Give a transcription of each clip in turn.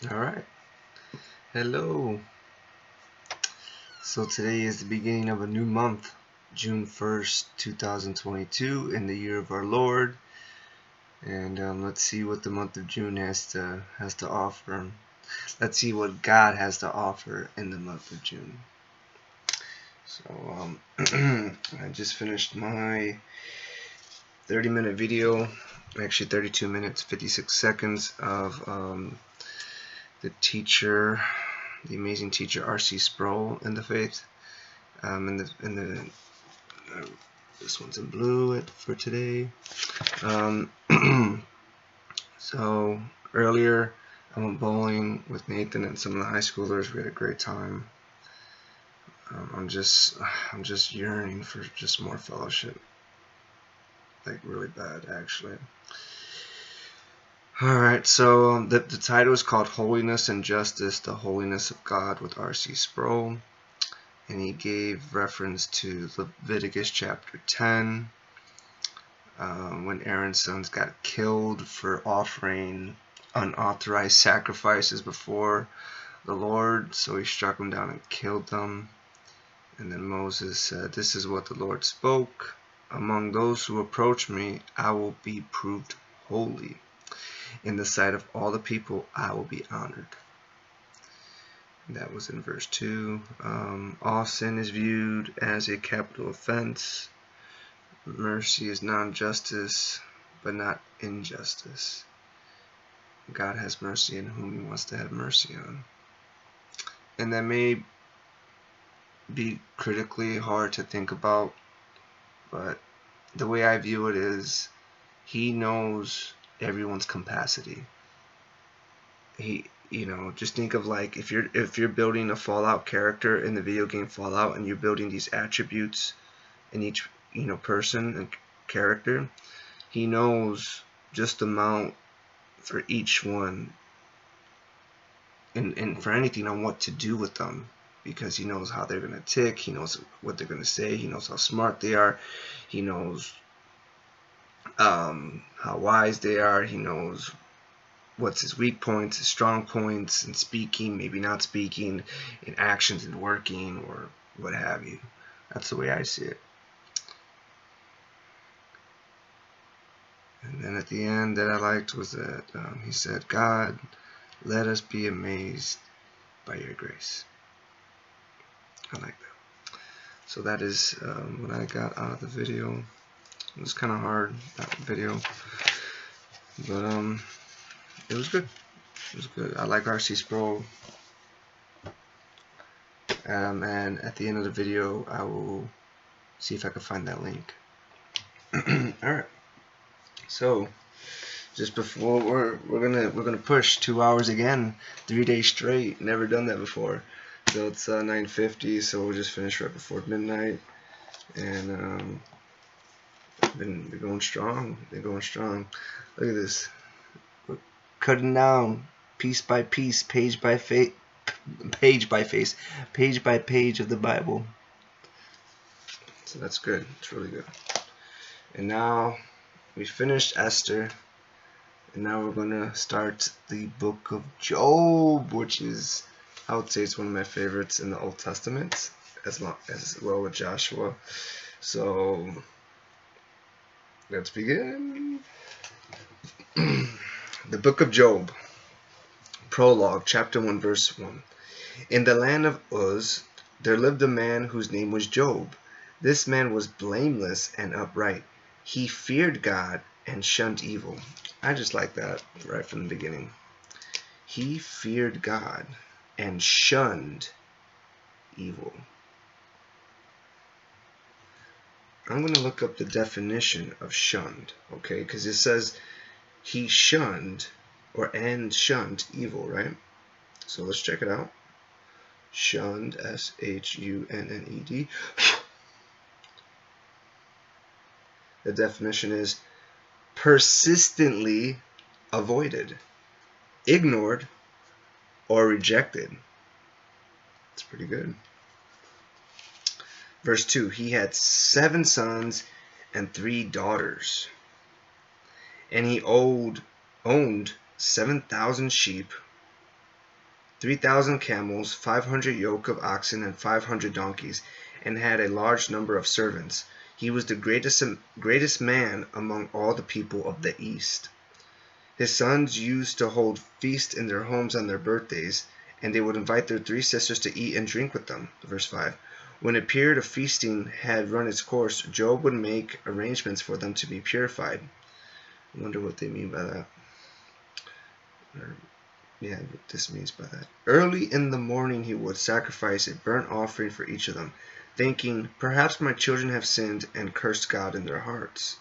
All right. Hello. So today is the beginning of a new month, June 1st, 2022, in the year of our Lord. And let's see what the month of June has to offer. Let's see what God has to offer in the month of June. So I just finished my 30-minute video, actually 32 minutes, 56 seconds of the teacher, the amazing teacher R.C. Sproul in the faith. This one's in blue for today. Um, so earlier I went bowling with Nathan and some of the high schoolers. We had a great time. I'm just yearning for just more fellowship, like really bad actually. All right, so the title is called Holiness and Justice: The Holiness of God with R.C. Sproul. And he gave reference to Leviticus chapter 10, when Aaron's sons got killed for offering unauthorized sacrifices before the Lord. So he struck them down and killed them. And then Moses said, "This is what the Lord spoke. Among those who approach me, I will be proved holy. In the sight of all the people, I will be honored." That was in verse 2. All sin is viewed as a capital offense. Mercy is non-justice, but not injustice. God has mercy on whom he wants to have mercy on. And that may be critically hard to think about, but the way I view it is he knows everyone's capacity. Just think of, like, if you're building a Fallout character in the video game Fallout, and you're building these attributes in each person and character. He knows just the amount for each one, and for anything on what to do with them, because he knows how they're going to tick, he knows what they're going to say, he knows how smart they are, he knows how wise they are, he knows what's his weak points, his strong points, in speaking, maybe not speaking, in actions and working, or what have you. That's the way I see it. And then at the end that I liked was that he said, "God, let us be amazed by your grace." I like that. So that is what I got out of the video. It was kind of hard, that video, but it was good. It was good. I like R.C. Sproul. And at the end of the video, I will see if I can find that link. All right. So just before we're gonna push 2 hours again, 3 days straight. Never done that before. So it's 9:50. So we'll just finish right before midnight, and been going strong. Been going strong. Look at this. We're cutting down piece by piece, page by page by page of the Bible. So that's good. It's really good. And now we finished Esther. And now we're going to start the book of Job, which is, I would say, it's one of my favorites in the Old Testament, as well with Joshua. So let's begin. The book of Job, prologue, chapter 1, verse 1. In the land of Uz, there lived a man whose name was Job. This man was blameless and upright. He feared God and shunned evil. I just like that right from the beginning. He feared God and shunned evil. I'm going to look up the definition of shunned, okay? Because it says he shunned shunned evil, right? So let's check it out. Shunned, S-H-U-N-N-E-D. The definition is persistently avoided, ignored, or rejected. It's pretty good. Verse 2, he had 7 sons and 3 daughters, and he owned 7,000 sheep, 3,000 camels, 500 yoke of oxen, and 500 donkeys, and had a large number of servants. He was the greatest man among all the people of the East. His sons used to hold feasts in their homes on their birthdays, and they would invite their 3 sisters to eat and drink with them. Verse 5. When a period of feasting had run its course, Job would make arrangements for them to be purified. I wonder what they mean by that. Yeah, what this means by that. Early in the morning he would sacrifice a burnt offering for each of them, thinking, perhaps my children have sinned and cursed God in their hearts.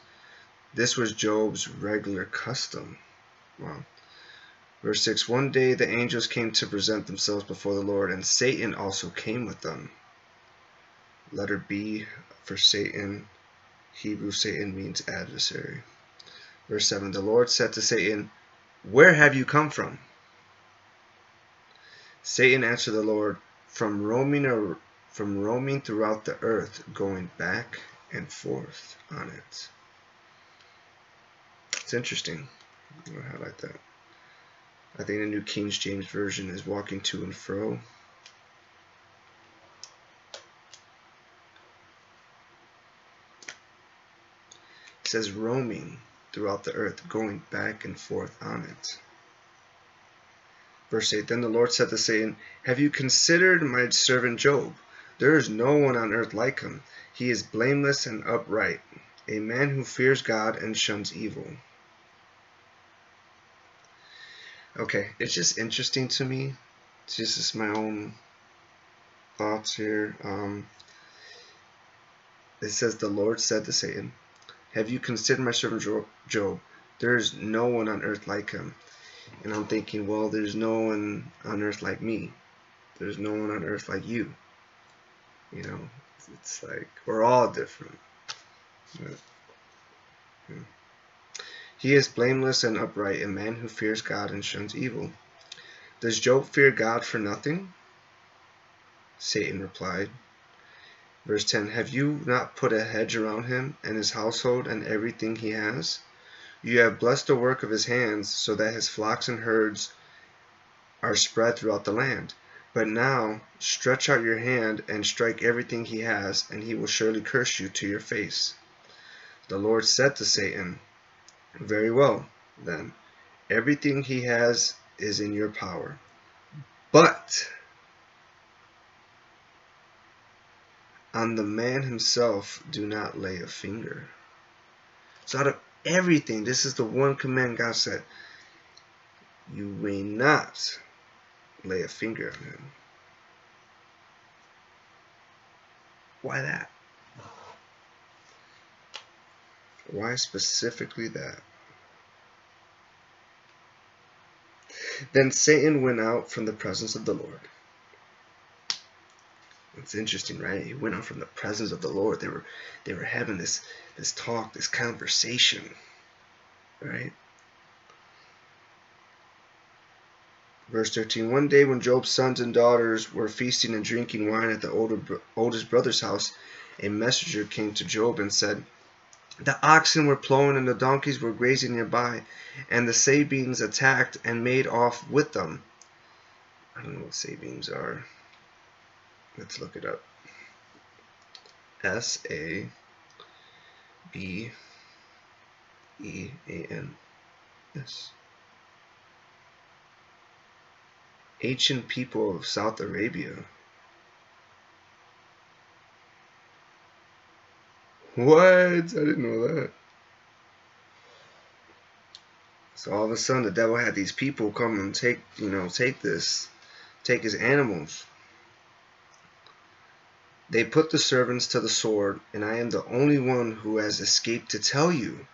This was Job's regular custom. Wow. Verse 6, one day the angels came to present themselves before the Lord, and Satan also came with them. Letter B for Satan. Hebrew Satan means adversary. Verse 7, the Lord said to Satan, where have you come from? Satan answered the Lord, from roaming throughout the earth, going back and forth on it. It's interesting. I'm going to highlight that. I think the New King James Version is walking to and fro. It says roaming throughout the earth, going back and forth on it. Verse 8, then the Lord said to Satan, have you considered my servant Job? There is no one on earth like him. He is blameless and upright, a man who fears God and shuns evil. Okay, it's just interesting to me. It's just my own thoughts here. It says, the Lord said to Satan, have you considered my servant Job? There is no one on earth like him. And I'm thinking, well, there's no one on earth like me. There's no one on earth like you. You know, it's like we're all different. But, yeah. He is blameless and upright, a man who fears God and shuns evil. Does Job fear God for nothing? Satan replied. Verse 10, have you not put a hedge around him and his household and everything he has? You have blessed the work of his hands, so that his flocks and herds are spread throughout the land. But now stretch out your hand and strike everything he has, and he will surely curse you to your face. The Lord said to Satan, very well, then, everything he has is in your power. But on the man himself do not lay a finger. So out of everything, this is the one command God said, you may not lay a finger on him. Why that? Why specifically that? Then Satan went out from the presence of the Lord. It's interesting, right? He went out from the presence of the Lord. They were having this talk, this conversation, right? Verse 13, one day when Job's sons and daughters were feasting and drinking wine at the oldest brother's house, a messenger came to Job and said, the oxen were plowing and the donkeys were grazing nearby, and the Sabines attacked and made off with them. I don't know what Sabines are. Let's look it up. S-A-B-E-A-N. Yes. Ancient people of South Arabia. What? I didn't know that. So all of a sudden the devil had these people come and take his animals. They put the servants to the sword, and I am the only one who has escaped to tell you.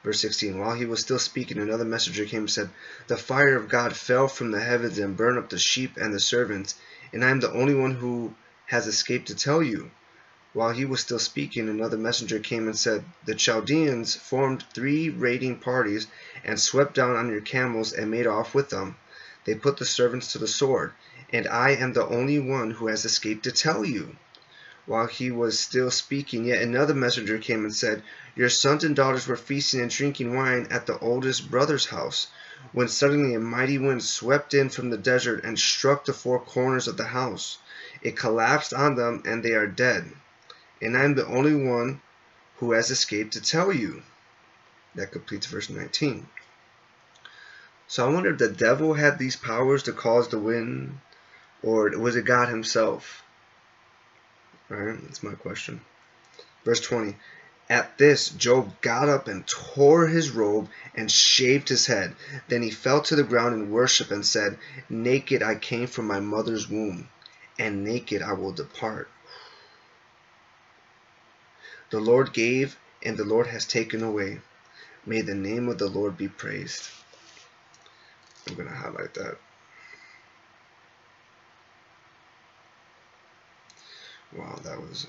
Verse 16, while he was still speaking, another messenger came and said, the fire of God fell from the heavens and burned up the sheep and the servants, and I am the only one who has escaped to tell you. While he was still speaking, another messenger came and said, the Chaldeans formed 3 raiding parties and swept down on your camels and made off with them. They put the servants to the sword, and I am the only one who has escaped to tell you. While he was still speaking, yet another messenger came and said, your sons and daughters were feasting and drinking wine at the oldest brother's house. when suddenly a mighty wind swept in from the desert and struck the four corners of the house. It collapsed on them, and they are dead. And I am the only one who has escaped to tell you. That completes verse 19. So I wonder if the devil had these powers to cause the wind, or was it God himself? Alright, that's my question. Verse 20. At this, Job got up and tore his robe and shaved his head. Then he fell to the ground in worship and said, Naked I came from my mother's womb, and naked I will depart. The Lord gave, and the Lord has taken away. May the name of the Lord be praised. I'm going to highlight that. Wow, that was...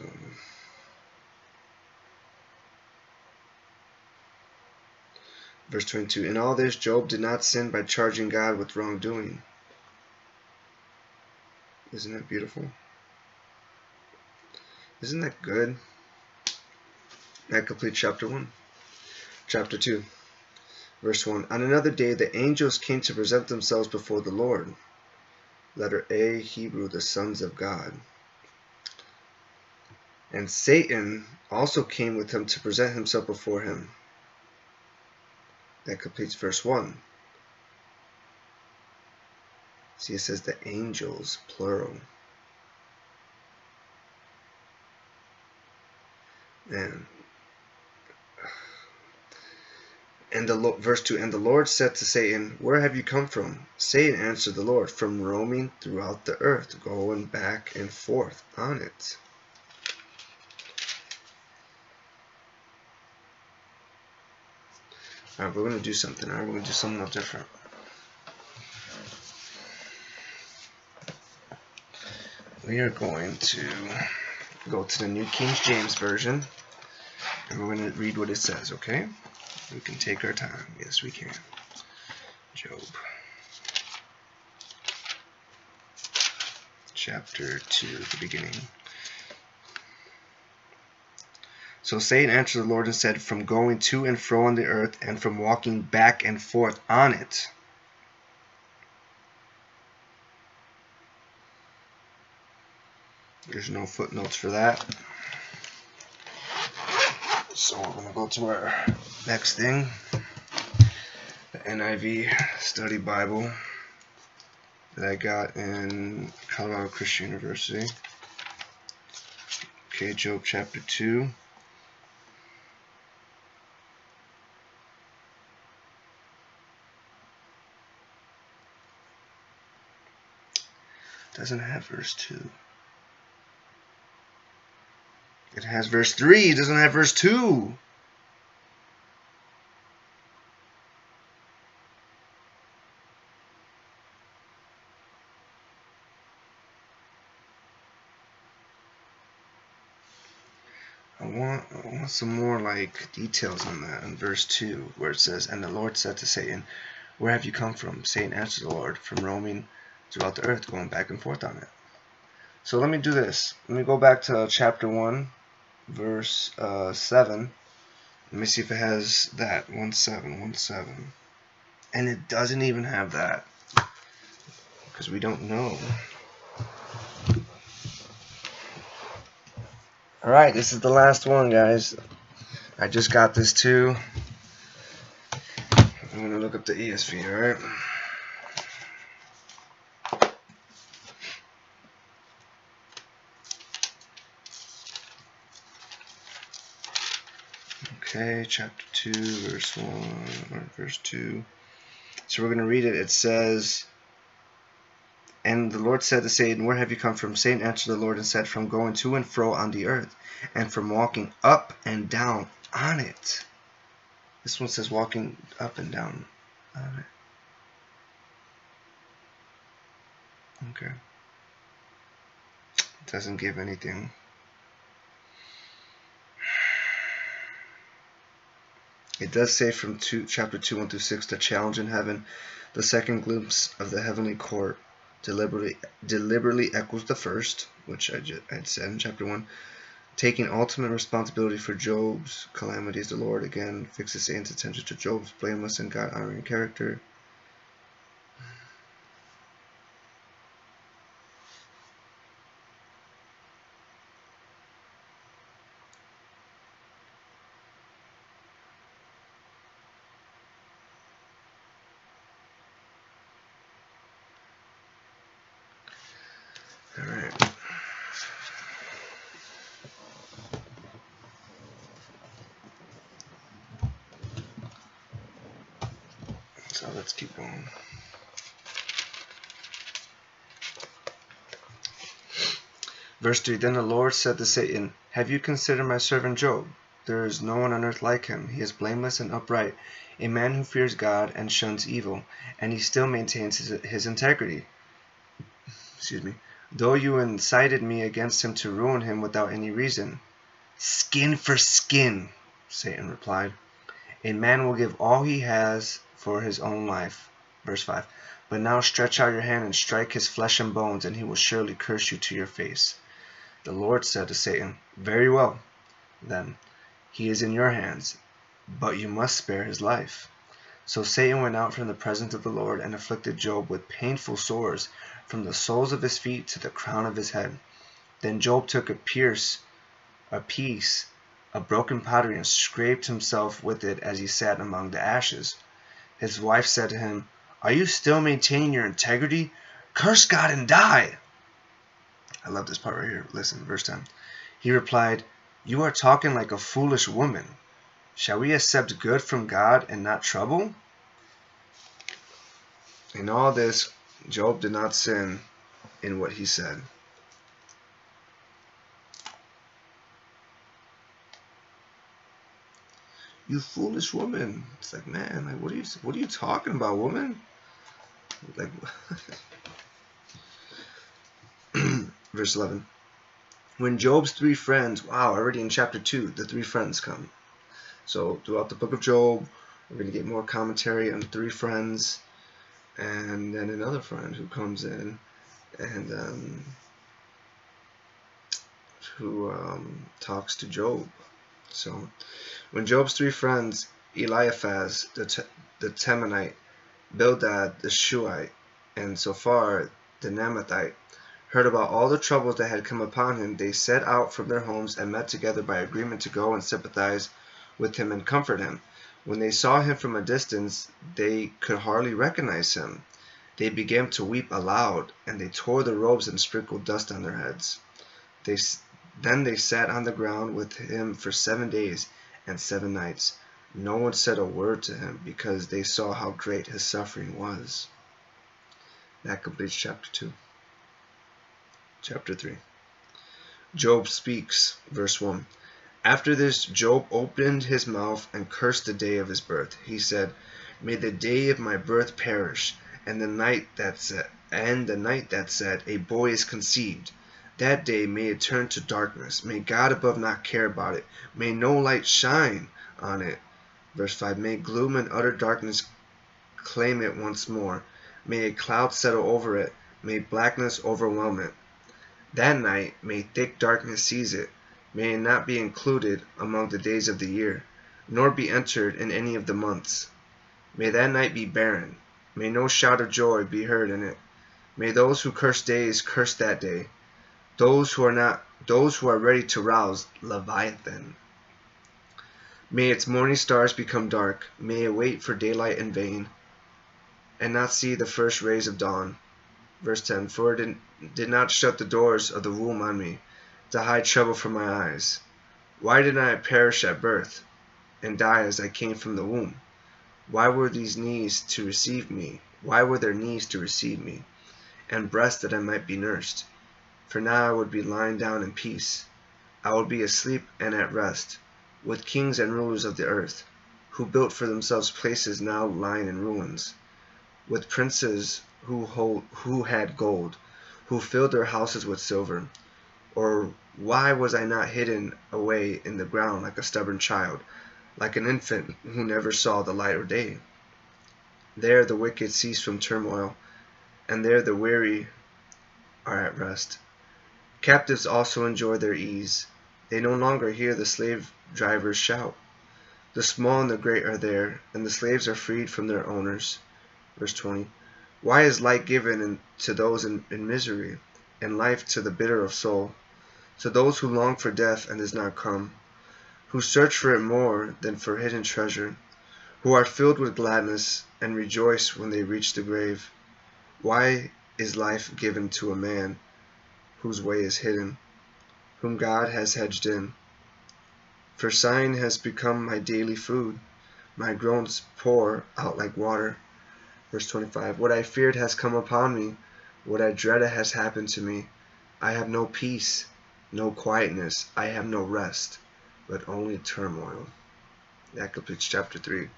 Verse 22, in all this, Job did not sin by charging God with wrongdoing. Isn't that beautiful? Isn't that good? That completes chapter 1. Chapter 2, verse 1. On another day, the angels came to present themselves before the Lord. Letter A, Hebrew, the sons of God. And Satan also came with him to present himself before him. That completes verse 1. See, it says the angels, plural. Man. And verse 2, and the Lord said to Satan, where have you come from? Satan answered the Lord, from roaming throughout the earth, going back and forth on it. Alright, we're going to do something. Alright, we're going to do something a little different. We are going to go to the New King James Version, and we're going to read what it says, okay? We can take our time. Yes, we can. Job. Chapter 2, the beginning. So Satan answered the Lord and said, from going to and fro on the earth, and from walking back and forth on it. There's no footnotes for that. So we're going to go to our next thing. The NIV Study Bible that I got in Colorado Christian University. Okay, Job chapter 2. Doesn't have verse 2. It has verse 3. It doesn't have verse 2. I want some more like details on that in verse 2, where it says, and the Lord said to Satan, where have you come from? Satan answered the Lord, from roaming throughout the earth, going back and forth on it. So let me do this. Let me go back to chapter 1, verse 7. Let me see if it has that. 1:7. And it doesn't even have that, because we don't know. Alright, this is the last one, guys. I just got this too. I'm going to look up the ESV, alright? Okay, chapter 2, verse 1, or verse 2. So we're going to read it. It says, and the Lord said to Satan, where have you come from? Satan answered the Lord and said, from going to and fro on the earth, and from walking up and down on it. This one says walking up and down on it. Okay. It doesn't give anything. It does say from chapter 2, 1 through 6, the challenge in heaven, the second glimpse of the heavenly court, deliberately echoes the first, which I had said in chapter 1. Taking ultimate responsibility for Job's calamities, the Lord again fixes Satan's attention to Job's blameless and God-honoring character. Alright. So let's keep going. Verse 3, Then the Lord said to Satan, Have you considered my servant Job? There is no one on earth like him. He is blameless and upright, a man who fears God and shuns evil, and he still maintains his integrity. Excuse me. Though you incited me against him to ruin him without any reason. Skin for skin, Satan replied. A man will give all he has for his own life. Verse 5, But now stretch out your hand and strike his flesh and bones, and he will surely curse you to your face. The Lord said to Satan, Very well, then, he is in your hands, but you must spare his life. So Satan went out from the presence of the Lord and afflicted Job with painful sores from the soles of his feet to the crown of his head. Then Job took a piece of broken pottery and scraped himself with it as he sat among the ashes. His wife said to him, Are you still maintaining your integrity? Curse God and die. I love this part right here. Listen, verse 10. He replied, You are talking like a foolish woman. Shall we accept good from God and not trouble? In all this, Job did not sin in what he said. You foolish woman. It's like, man, like, what are you talking about, woman? Like, verse 11. When Job's three friends, wow, already in chapter 2, the three friends come. So throughout the book of Job, we're going to get more commentary on the three friends, and then another friend who comes in and who talks to Job. So when Job's three friends, Eliphaz the Temanite, Bildad the Shuhite, and Zophar the Naamathite, heard about all the troubles that had come upon him, they set out from their homes and met together by agreement to go and sympathize with him and comfort him. When they saw him from a distance, they could hardly recognize him. They began to weep aloud, and they tore their robes and sprinkled dust on their heads. Then they sat on the ground with him for 7 days and 7 nights. No one said a word to him, because they saw how great his suffering was. That completes chapter 2. Chapter 3. Job speaks, verse 1. After this, Job opened his mouth and cursed the day of his birth. He said, May the day of my birth perish, and the night that said, A boy is conceived. That day may it turn to darkness. May God above not care about it. May no light shine on it. Verse 5. May gloom and utter darkness claim it once more. May a cloud settle over it. May blackness overwhelm it. That night may thick darkness seize it. May it not be included among the days of the year, nor be entered in any of the months. May that night be barren. May no shout of joy be heard in it. May those who curse days curse that day. Those who are ready to rouse Leviathan. May its morning stars become dark. May it wait for daylight in vain, and not see the first rays of dawn. Verse 10. For it did not shut the doors of the womb on me, to hide trouble from my eyes. Why did I perish at birth, and die as I came from the womb? Why were these knees to receive me? Why were there knees to receive me, and breasts that I might be nursed? For now I would be lying down in peace. I would be asleep and at rest, with kings and rulers of the earth, who built for themselves places now lying in ruins, with princes who had gold, who filled their houses with silver. Or why was I not hidden away in the ground like a stubborn child, like an infant who never saw the light of day? There the wicked cease from turmoil, and there the weary are at rest. Captives also enjoy their ease. They no longer hear the slave drivers shout. The small and the great are there, and the slaves are freed from their owners. Verse 20. Why is light given to those in misery, and life to the bitter of soul, to those who long for death and does not come, who search for it more than for hidden treasure, who are filled with gladness and rejoice when they reach the grave? Why is life given to a man, whose way is hidden, whom God has hedged in. For sighing has become my daily food, my groans pour out like water. Verse 25. What I feared has come upon me, what I dreaded has happened to me. I have no peace, no quietness, I have no rest, but only turmoil. That completes chapter 3.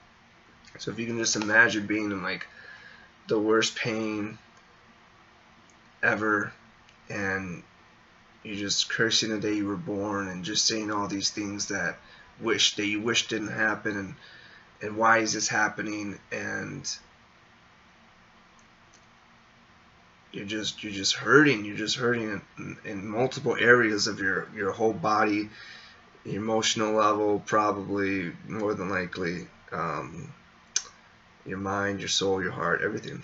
So if you can just imagine being in like the worst pain ever, and you're just cursing the day you were born, and just saying all these things that you wish didn't happen, and why is this happening, and you're just hurting in multiple areas of your whole body, your emotional level, probably more than likely, your mind, your soul, your heart, everything.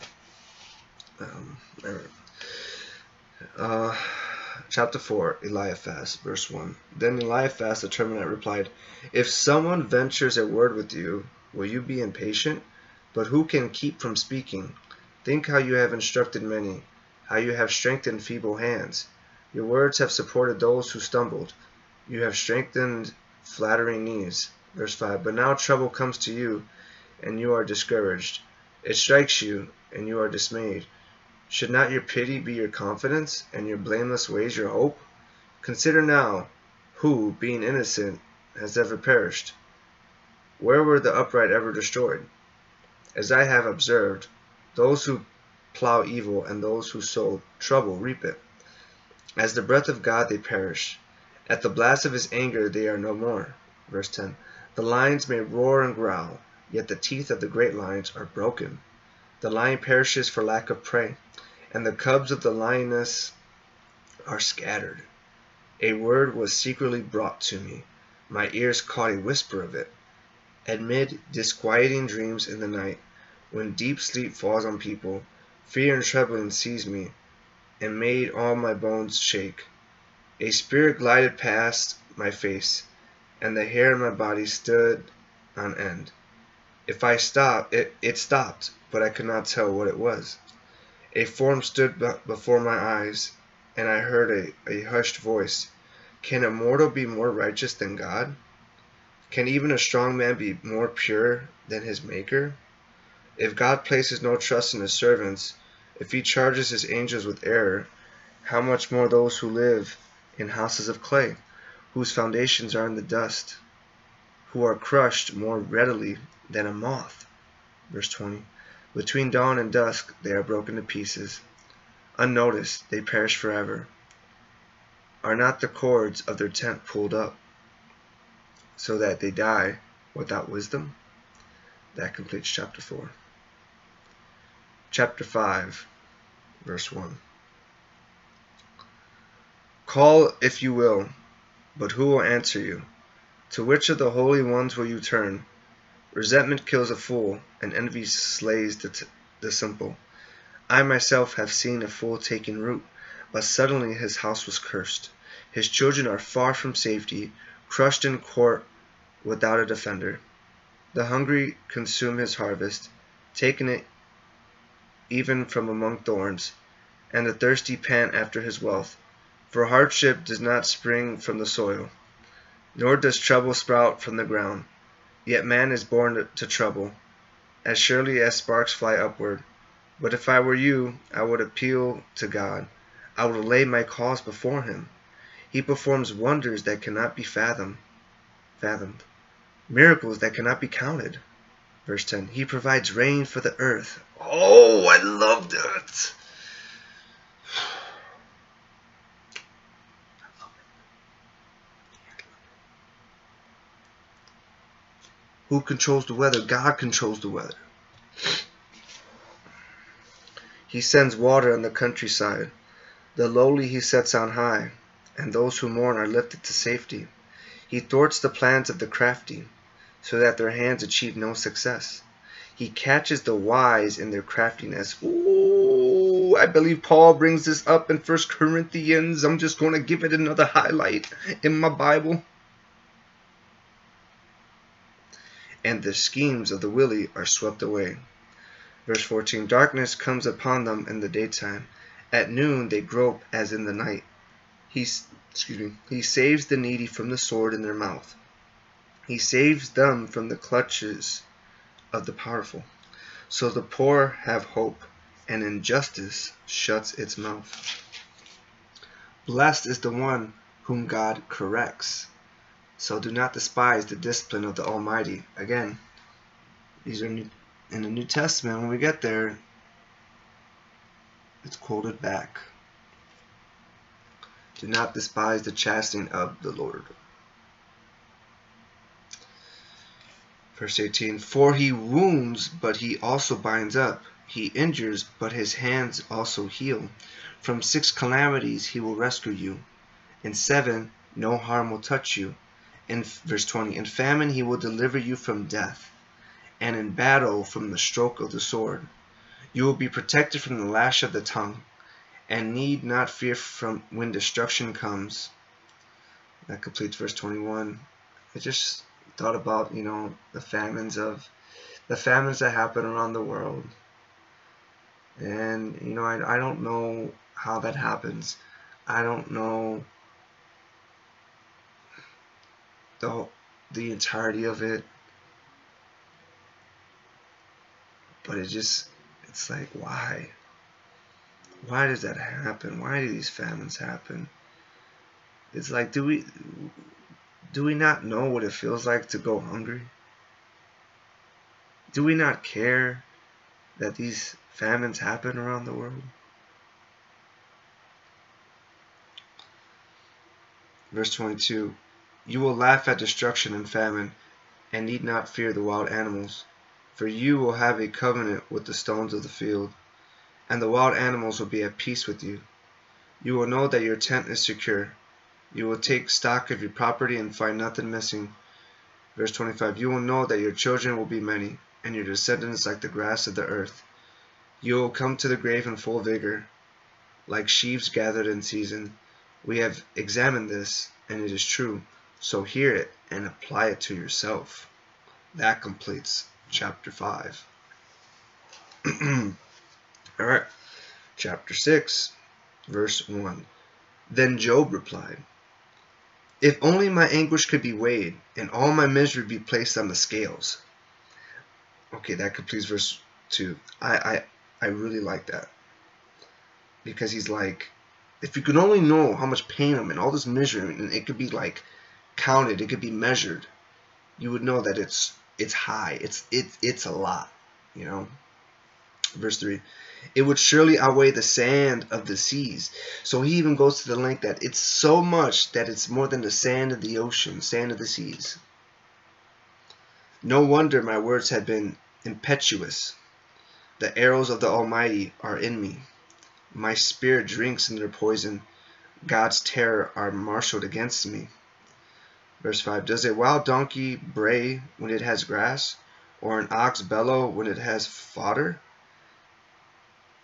Chapter 4, Eliphaz, verse 1. Then Eliphaz the Temanite replied, If someone ventures a word with you, will you be impatient? But who can keep from speaking? Think how you have instructed many, how you have strengthened feeble hands. Your words have supported those who stumbled. You have strengthened flattering knees. Verse 5. But now trouble comes to you, and you are discouraged. It strikes you, and you are dismayed. Should not your pity be your confidence, and your blameless ways your hope? Consider now, who, being innocent, has ever perished? Where were the upright ever destroyed? As I have observed, those who plow evil and those who sow trouble reap it. As the breath of God they perish. At the blast of his anger they are no more. Verse 10. The lions may roar and growl, yet the teeth of the great lions are broken. The lion perishes for lack of prey, and the cubs of the lioness are scattered. A word was secretly brought to me. My ears caught a whisper of it. Amid disquieting dreams in the night, when deep sleep falls on people, fear and trembling seized me, and made all my bones shake. A spirit glided past my face, and the hair in my body stood on end. If I stopped, it stopped, but I could not tell what it was. A form stood before my eyes, and I heard a hushed voice. Can a mortal be more righteous than God? Can even a strong man be more pure than his Maker? If God places no trust in his servants, if he charges his angels with error, how much more those who live in houses of clay, whose foundations are in the dust, who are crushed more readily than a moth. Verse 20. Between dawn and dusk they are broken to pieces. Unnoticed, they perish forever. Are not the cords of their tent pulled up, so that they die without wisdom? That completes chapter 4. Chapter 5, verse 1. Call if you will, but who will answer you? To which of the holy ones will you turn? Resentment kills a fool, and envy slays the simple. I myself have seen a fool taking root, but suddenly his house was cursed. His children are far from safety, crushed in court without a defender. The hungry consume his harvest, taking it even from among thorns, and the thirsty pant after his wealth. For hardship does not spring from the soil, nor does trouble sprout from the ground. Yet man is born to trouble, as surely as sparks fly upward. But if I were you, I would appeal to God. I would lay my cause before him. He performs wonders that cannot be fathomed, miracles that cannot be counted. Verse 10. He provides rain for the earth. Oh, I love that. Who controls the weather? God controls the weather. He sends water on the countryside. The lowly he sets on high, and those who mourn are lifted to safety. He thwarts the plans of the crafty, so that their hands achieve no success. He catches the wise in their craftiness. Ooh, I believe Paul brings this up in 1 Corinthians. I'm just going to give it another highlight in my Bible. And the schemes of the wily are swept away. Verse 14. Darkness comes upon them in the daytime. At noon they grope as in the night. He saves the needy from the sword in their mouth. He saves them from the clutches of the powerful. So the poor have hope, and injustice shuts its mouth. Blessed is the one whom God corrects. So do not despise the discipline of the Almighty. Again, these are in the New Testament. When we get there, it's quoted back. Do not despise the chastening of the Lord. Verse 18, for he wounds, but he also binds up. He injures, but his hands also heal. From 6 calamities he will rescue you. In 7, no harm will touch you. In verse 20, in famine he will deliver you from death, and in battle from the stroke of the sword. You will be protected from the lash of the tongue, and need not fear from when destruction comes. That completes verse 21. I just thought about, the famines that happen around the world. And, I don't know how that happens. I don't know the entirety of it. But it's like, why? Why does that happen? Why do these famines happen? It's like, do we not know what it feels like to go hungry? Do we not care that these famines happen around the world? Verse 22, you will laugh at destruction and famine, and need not fear the wild animals, for you will have a covenant with the stones of the field, and the wild animals will be at peace with you. You will know that your tent is secure. You will take stock of your property and find nothing missing. Verse 25, you will know that your children will be many, and your descendants like the grass of the earth. You will come to the grave in full vigor, like sheaves gathered in season. We have examined this, and it is true. So hear it and apply it to yourself. That completes chapter 5. Alright, chapter 6, verse 1. Then Job replied, if only my anguish could be weighed, and all my misery be placed on the scales. Okay, that completes verse 2. I really like that. Because he's like, if you could only know how much pain I'm in, all this misery, and it could be like counted, it could be measured, you would know that it's high, it's a lot, Verse 3, it would surely outweigh the sand of the seas. So he even goes to the length that it's so much that it's more than the sand of the ocean, sand of the seas. No wonder my words had been impetuous. The arrows of the Almighty are in me. My spirit drinks in their poison. God's terror are marshaled against me. Verse 5, does a wild donkey bray when it has grass, or an ox bellow when it has fodder?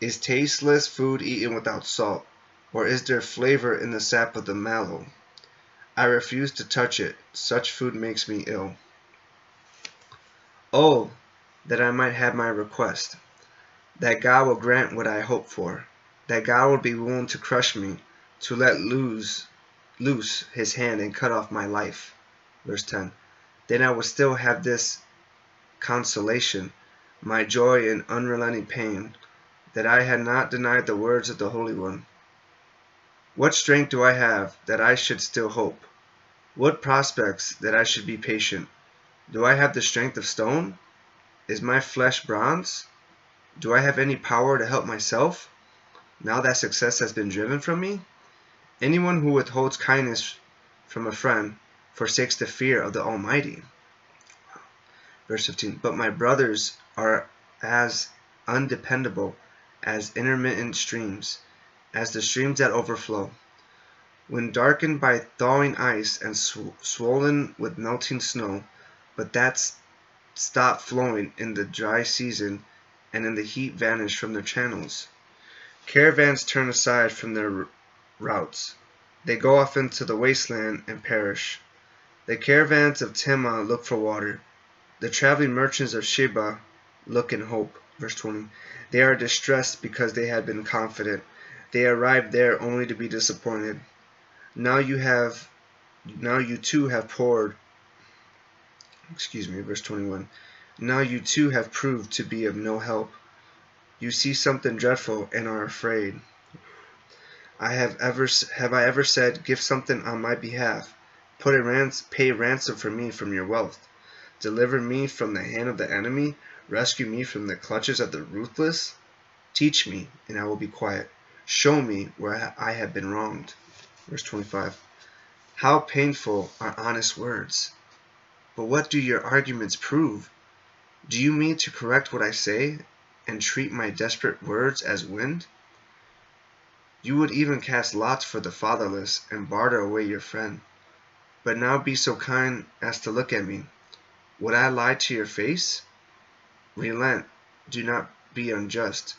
Is tasteless food eaten without salt, or is there flavor in the sap of the mallow? I refuse to touch it. Such food makes me ill. Oh, that I might have my request, that God will grant what I hope for, that God will be willing to crush me, to let loose his hand and cut off my life. Verse 10, then I will still have this consolation, my joy in unrelenting pain, that I had not denied the words of the Holy One. What strength do I have that I should still hope? What prospects that I should be patient? Do I have the strength of stone? Is my flesh bronze? Do I have any power to help myself, now that success has been driven from me? Anyone who withholds kindness from a friend forsakes the fear of the Almighty. Verse 15, but my brothers are as undependable as intermittent streams, as the streams that overflow. When darkened by thawing ice and swollen with melting snow, but that stop flowing in the dry season, and in the heat vanish from their channels. Caravans turn aside from their routes. They go off into the wasteland and perish. The caravans of Tema look for water. The traveling merchants of Sheba look in hope. Verse 20. They are distressed because they had been confident. They arrived there only to be disappointed. Now you too have poured, verse 21. Now you too have proved to be of no help. You see something dreadful and are afraid. Have I ever said, give something on my behalf, pay ransom for me from your wealth, deliver me from the hand of the enemy, rescue me from the clutches of the ruthless? Teach me, and I will be quiet. Show me where I have been wronged. Verse 25. How painful are honest words! But what do your arguments prove? Do you mean to correct what I say, and treat my desperate words as wind? You would even cast lots for the fatherless, and barter away your friend. But now be so kind as to look at me. Would I lie to your face? Relent, do not be unjust.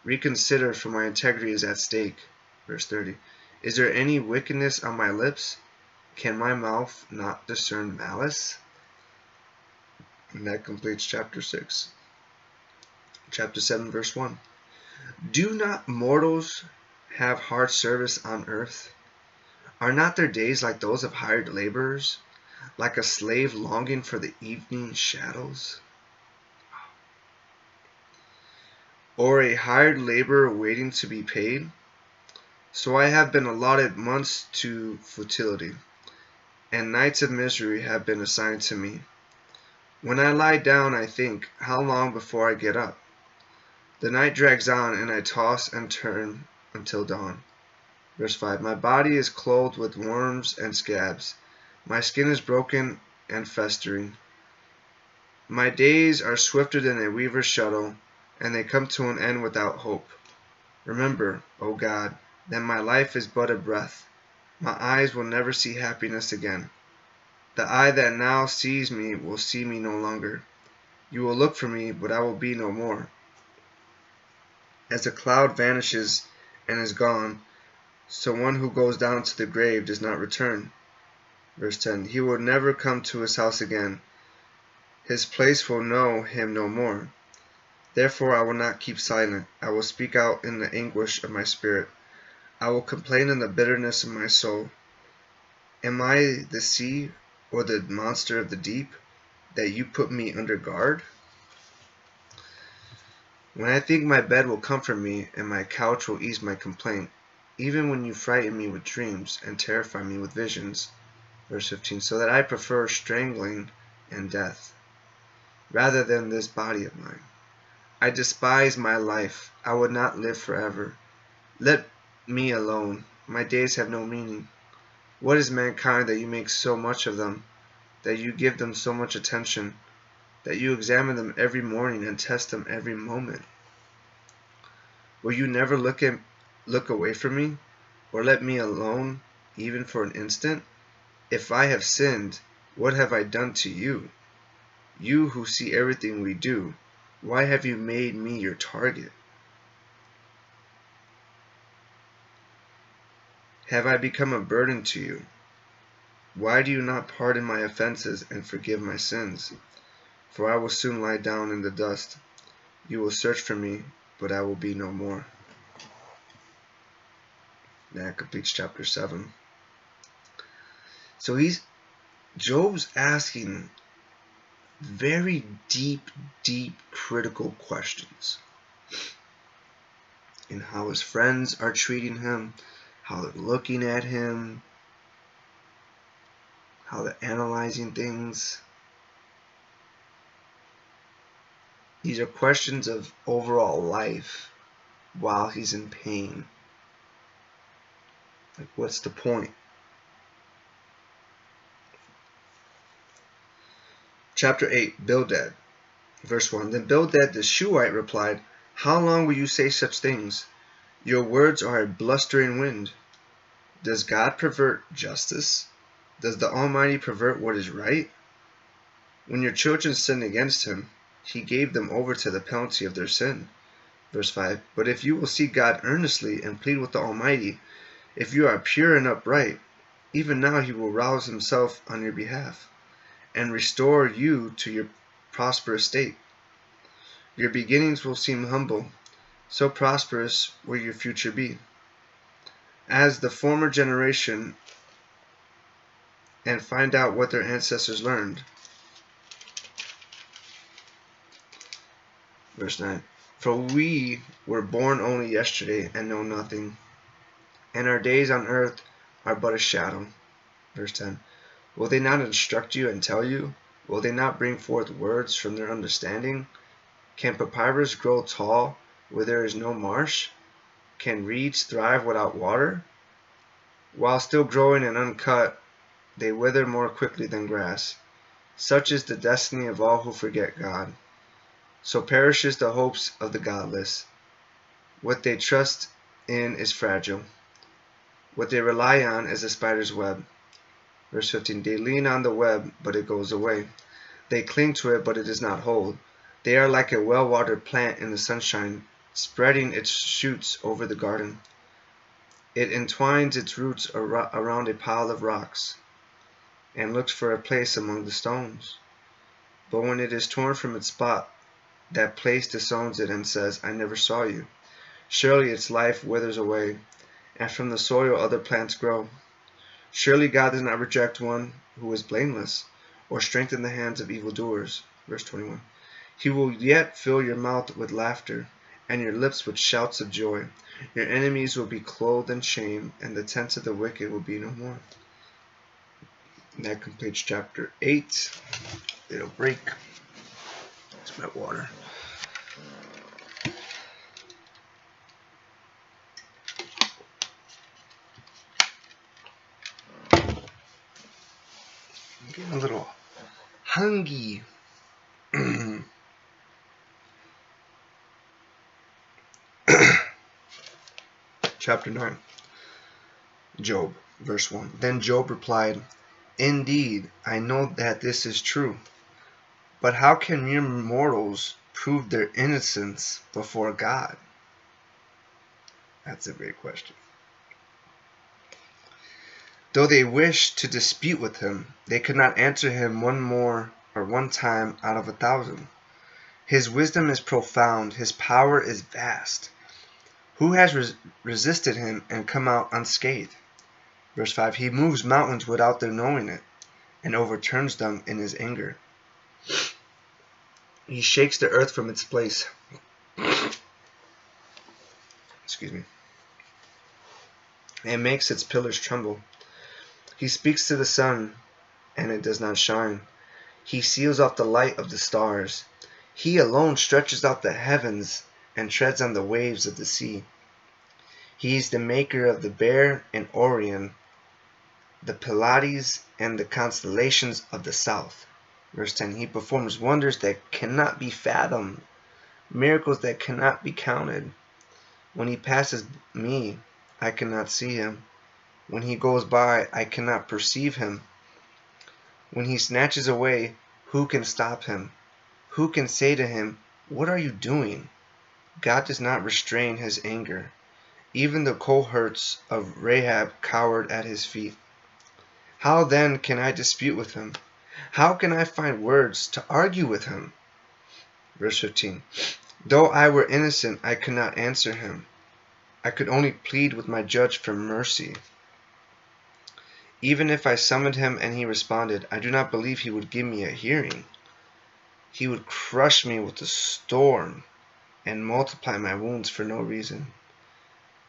Reconsider, for my integrity is at stake. Verse 30. Is there any wickedness on my lips? Can my mouth not discern malice? And that completes chapter 6. Chapter 7, verse 1. Do not mortals have hard service on earth? Are not their days like those of hired laborers, like a slave longing for the evening shadows? Or a hired laborer waiting to be paid? So I have been allotted months to futility, and nights of misery have been assigned to me. When I lie down, I think, how long before I get up? The night drags on, and I toss and turn until dawn. Verse 5. My body is clothed with worms and scabs. My skin is broken and festering. My days are swifter than a weaver's shuttle, and they come to an end without hope. Remember, O God, that my life is but a breath. My eyes will never see happiness again. The eye that now sees me will see me no longer. You will look for me, but I will be no more. As a cloud vanishes and is gone, so one who goes down to the grave does not return. Verse 10. He will never come to his house again. His place will know him no more. Therefore I will not keep silent. I will speak out in the anguish of my spirit. I will complain in the bitterness of my soul. Am I the sea or the monster of the deep, that you put me under guard? When I think my bed will comfort me, and my couch will ease my complaint, even when you frighten me with dreams and terrify me with visions. Verse 15. So that I prefer strangling and death, rather than this body of mine. I despise my life. I would not live forever. Let me alone. My days have no meaning. What is mankind that you make so much of them, that you give them so much attention, that you examine them every morning and test them every moment? Will you never look away from me, or let me alone even for an instant? If I have sinned, what have I done to you? You who see everything we do, why have you made me your target? Have I become a burden to you? Why do you not pardon my offenses and forgive my sins? For I will soon lie down in the dust. You will search for me, but I will be no more. That completes chapter 7. So Job's asking very deep, critical questions in how his friends are treating him, how they're looking at him, how they're analyzing things. These are questions of overall life while he's in pain. Like, what's the point? Chapter 8, Bildad. Verse 1. Then Bildad the Shuhite replied, How long will you say such things? Your words are a blustering wind. Does God pervert justice? Does the Almighty pervert what is right? When your children sinned against him, he gave them over to the penalty of their sin. Verse 5. But if you will seek God earnestly and plead with the Almighty, if you are pure and upright, even now he will rouse himself on your behalf and restore you to your prosperous state. Your beginnings will seem humble, so prosperous will your future be. as the former generation and find out what their ancestors learned. Verse 9. For we were born only yesterday and know nothing, and our days on earth are but a shadow. Verse 10. Will they not instruct you and tell you? Will they not bring forth words from their understanding? Can papyrus grow tall where there is no marsh? Can reeds thrive without water? While still growing and uncut, they wither more quickly than grass. Such is the destiny of all who forget God. So perishes the hopes of the godless. What they trust in is fragile. What they rely on is a spider's web. Verse 15. They lean on the web, but it goes away. They cling to it, but it does not hold. They are like a well-watered plant in the sunshine, spreading its shoots over the garden. It entwines its roots around a pile of rocks and looks for a place among the stones. But when it is torn from its spot, that place disowns it and says, I never saw you. Surely its life withers away, and from the soil other plants grow. Surely God does not reject one who is blameless, or strengthen the hands of evildoers. Verse 21. He will yet fill your mouth with laughter, and your lips with shouts of joy. Your enemies will be clothed in shame, and the tents of the wicked will be no more. And that completes chapter 8. Little break. It's my water. I'm getting a little hungry. Chapter 9. Job, verse 1. Then Job replied, Indeed, I know that this is true. But how can mere mortals prove their innocence before God? That's a great question. Though they wished to dispute with him, they could not answer him one time out of 1,000. His wisdom is profound, his power is vast. Who has resisted him and come out unscathed? Verse 5. He moves mountains without their knowing it, and overturns them in his anger. He shakes the earth from its place. Excuse me. And makes its pillars tremble. He speaks to the sun, and it does not shine. He seals off the light of the stars. He alone stretches out the heavens and treads on the waves of the sea. He is the maker of the Bear and Orion, the Pleiades and the constellations of the south. Verse 10. He performs wonders that cannot be fathomed, miracles that cannot be counted. When he passes me, I cannot see him. When he goes by, I cannot perceive him. When he snatches away, who can stop him? Who can say to him, What are you doing? God does not restrain his anger. Even the cohorts of Rahab cowered at his feet. How then can I dispute with him? How can I find words to argue with him? Verse 15. Though I were innocent, I could not answer him. I could only plead with my judge for mercy. Even if I summoned him and he responded, I do not believe he would give me a hearing. He would crush me with a storm and multiply my wounds for no reason.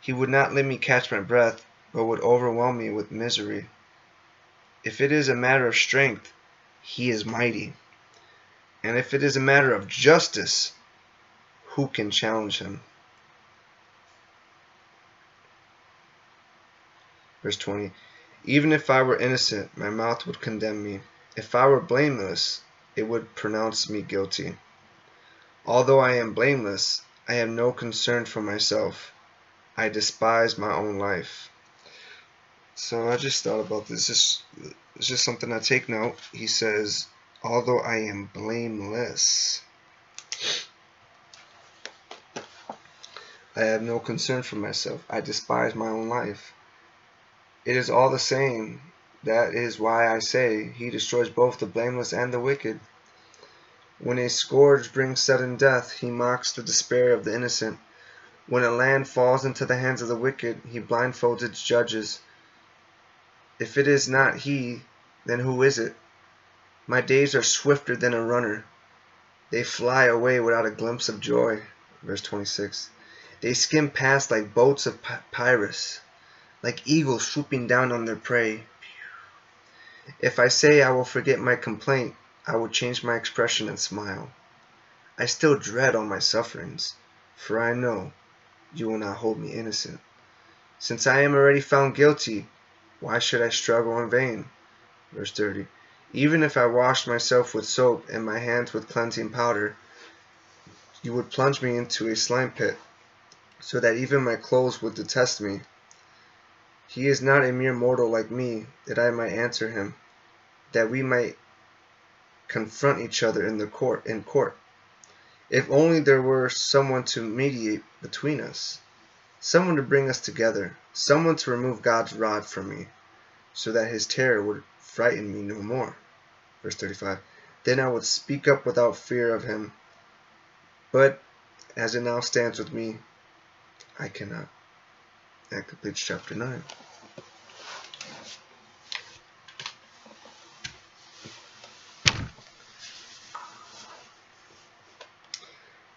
He would not let me catch my breath, but would overwhelm me with misery. If it is a matter of strength, he is mighty. And if it is a matter of justice, who can challenge him? Verse 20. Even if I were innocent, my mouth would condemn me. If I were blameless, it would pronounce me guilty. Although I am blameless, I have no concern for myself. I despise my own life. So I just thought about this. It's just something I take note. He says, although I am blameless, I have no concern for myself. I despise my own life. It is all the same. That is why I say he destroys both the blameless and the wicked. When a scourge brings sudden death, he mocks the despair of the innocent. When a land falls into the hands of the wicked, he blindfolds its judges. If it is not he, then who is it? My days are swifter than a runner. They fly away without a glimpse of joy. Verse 26. They skim past like boats of Pyrrhus, like eagles swooping down on their prey. If I say I will forget my complaint, I will change my expression and smile. I still dread all my sufferings, for I know you will not hold me innocent. Since I am already found guilty, why should I struggle in vain? Verse 30. Even if I washed myself with soap and my hands with cleansing powder, you would plunge me into a slime pit, so that even my clothes would detest me. He is not a mere mortal like me, that I might answer him, that we might confront each other in court. If only there were someone to mediate between us, someone to bring us together, someone to remove God's rod from me, so that his terror would frighten me no more. Verse 35. Then I would speak up without fear of him. But as it now stands with me, I cannot. That completes chapter 9.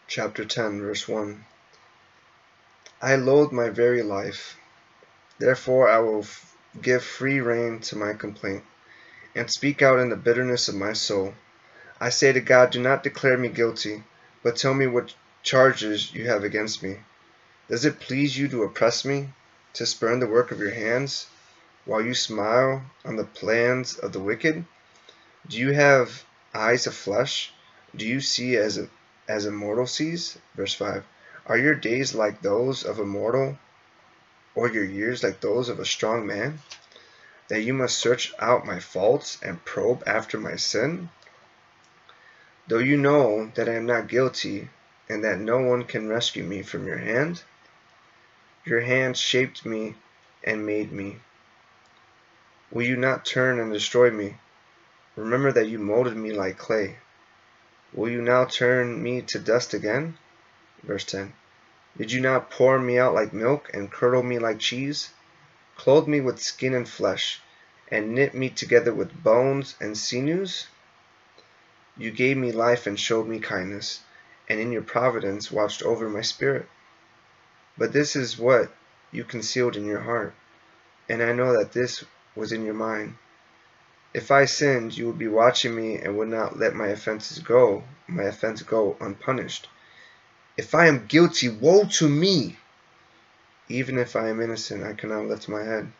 Chapter 10, verse 1. I loathe my very life. Therefore I will give free rein to my complaint, and speak out in the bitterness of my soul. I say to God, do not declare me guilty, but tell me what charges you have against me. Does it please you to oppress me, to spurn the work of your hands, while you smile on the plans of the wicked? Do you have eyes of flesh? Do you see as a mortal sees? Verse 5. Are your days like those of a mortal, or your years like those of a strong man, that you must search out my faults and probe after my sin? Though you know that I am not guilty, and that no one can rescue me from your hand shaped me and made me. Will you not turn and destroy me? Remember that you molded me like clay. Will you now turn me to dust again? Verse 10. Did you not pour me out like milk and curdle me like cheese? Clothe me with skin and flesh, and knit me together with bones and sinews? You gave me life and showed me kindness, and in your providence watched over my spirit. But this is what you concealed in your heart, and I know that this was in your mind. If I sinned, you would be watching me and would not let my offense go unpunished. If I am guilty, woe to me! Even if I am innocent, I cannot lift my head,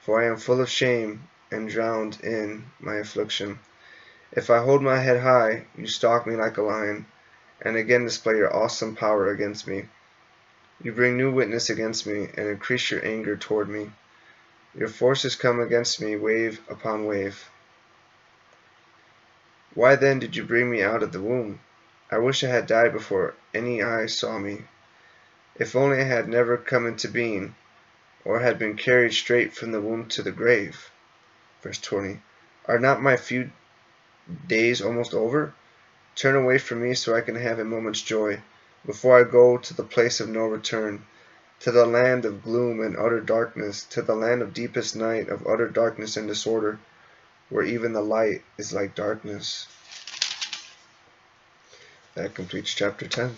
for I am full of shame and drowned in my affliction. If I hold my head high, you stalk me like a lion, and again display your awesome power against me. You bring new witness against me, and increase your anger toward me. Your forces come against me wave upon wave. Why then did you bring me out of the womb? I wish I had died before any eye saw me. If only I had never come into being, or had been carried straight from the womb to the grave. Verse 20. Are not my few days almost over? Turn away from me so I can have a moment's joy, before I go to the place of no return, to the land of gloom and utter darkness, to the land of deepest night, of utter darkness and disorder, where even the light is like darkness. That completes chapter 10.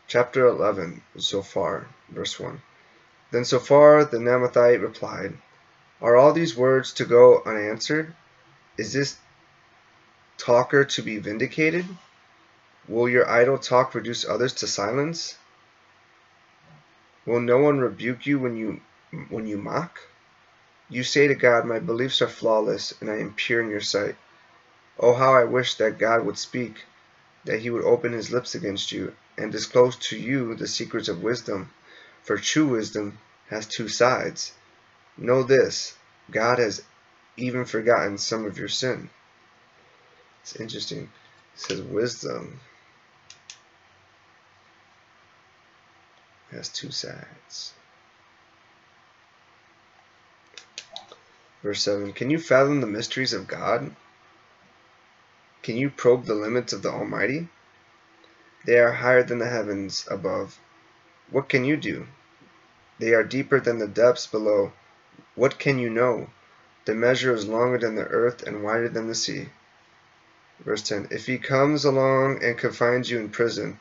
Chapter 11, Zophar, verse 1. Then Zophar the Naamathite replied, Are all these words to go unanswered? Is this talker to be vindicated? Will your idle talk reduce others to silence? Will no one rebuke you when you mock? You say to God, My beliefs are flawless, and I am pure in your sight. Oh, how I wish that God would speak, that he would open his lips against you, and disclose to you the secrets of wisdom. For true wisdom has two sides. Know this, God has even forgotten some of your sin. It's interesting. It says wisdom has two sides. Verse 7. Can you fathom the mysteries of God? Can you probe the limits of the Almighty? They are higher than the heavens above, What can you do? They are deeper than the depths below. What can you know? The measure is longer than the earth and wider than the sea. Verse 10. If he comes along and confines you in prison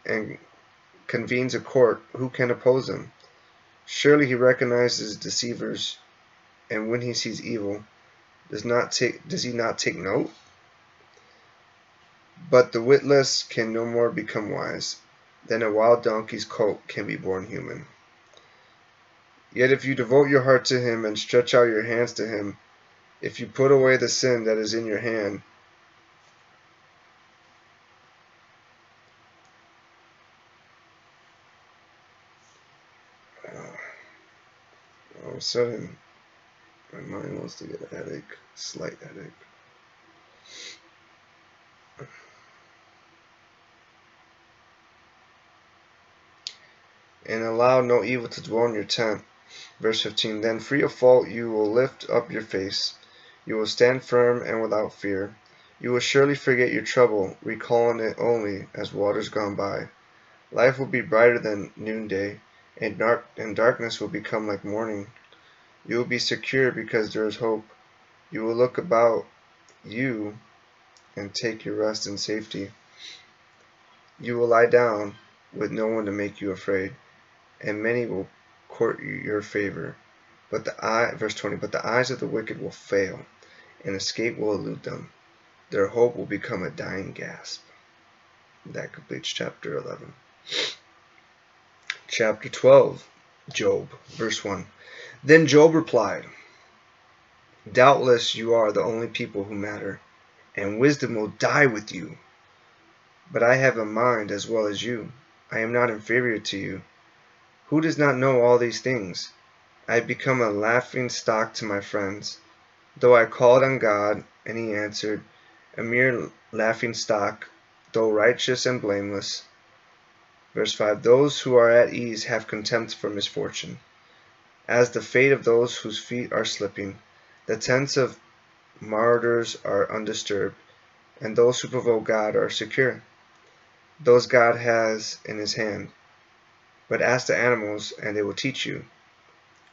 and convenes a court, who can oppose him? Surely he recognizes deceivers, and when he sees evil, does he not take note? But the witless can no more become wise than a wild donkey's colt can be born human. Yet if you devote your heart to him and stretch out your hands to him, if you put away the sin that is in your hand, all of a sudden my mind wants to get a headache, slight headache. And allow no evil to dwell in your tent. Verse 15. Then free of fault you will lift up your face. You will stand firm and without fear. You will surely forget your trouble, recalling it only as waters gone by. Life will be brighter than noonday, and darkness will become like morning. You will be secure because there is hope. You will look about you and take your rest in safety. You will lie down with no one to make you afraid, and many will court your favor. But verse 20, but the eyes of the wicked will fail, and escape will elude them. Their hope will become a dying gasp. That completes chapter 11. Chapter 12, Job, verse 1. Then Job replied, doubtless you are the only people who matter, and wisdom will die with you. But I have a mind as well as you. I am not inferior to you. Who does not know all these things? I have become a laughing stock to my friends. Though I called on God, and he answered, a mere laughing stock, though righteous and blameless. Verse 5. Those who are at ease have contempt for misfortune, as the fate of those whose feet are slipping. The tents of marauders are undisturbed, and those who provoke God are secure. Those God has in his hand. But ask the animals, and they will teach you,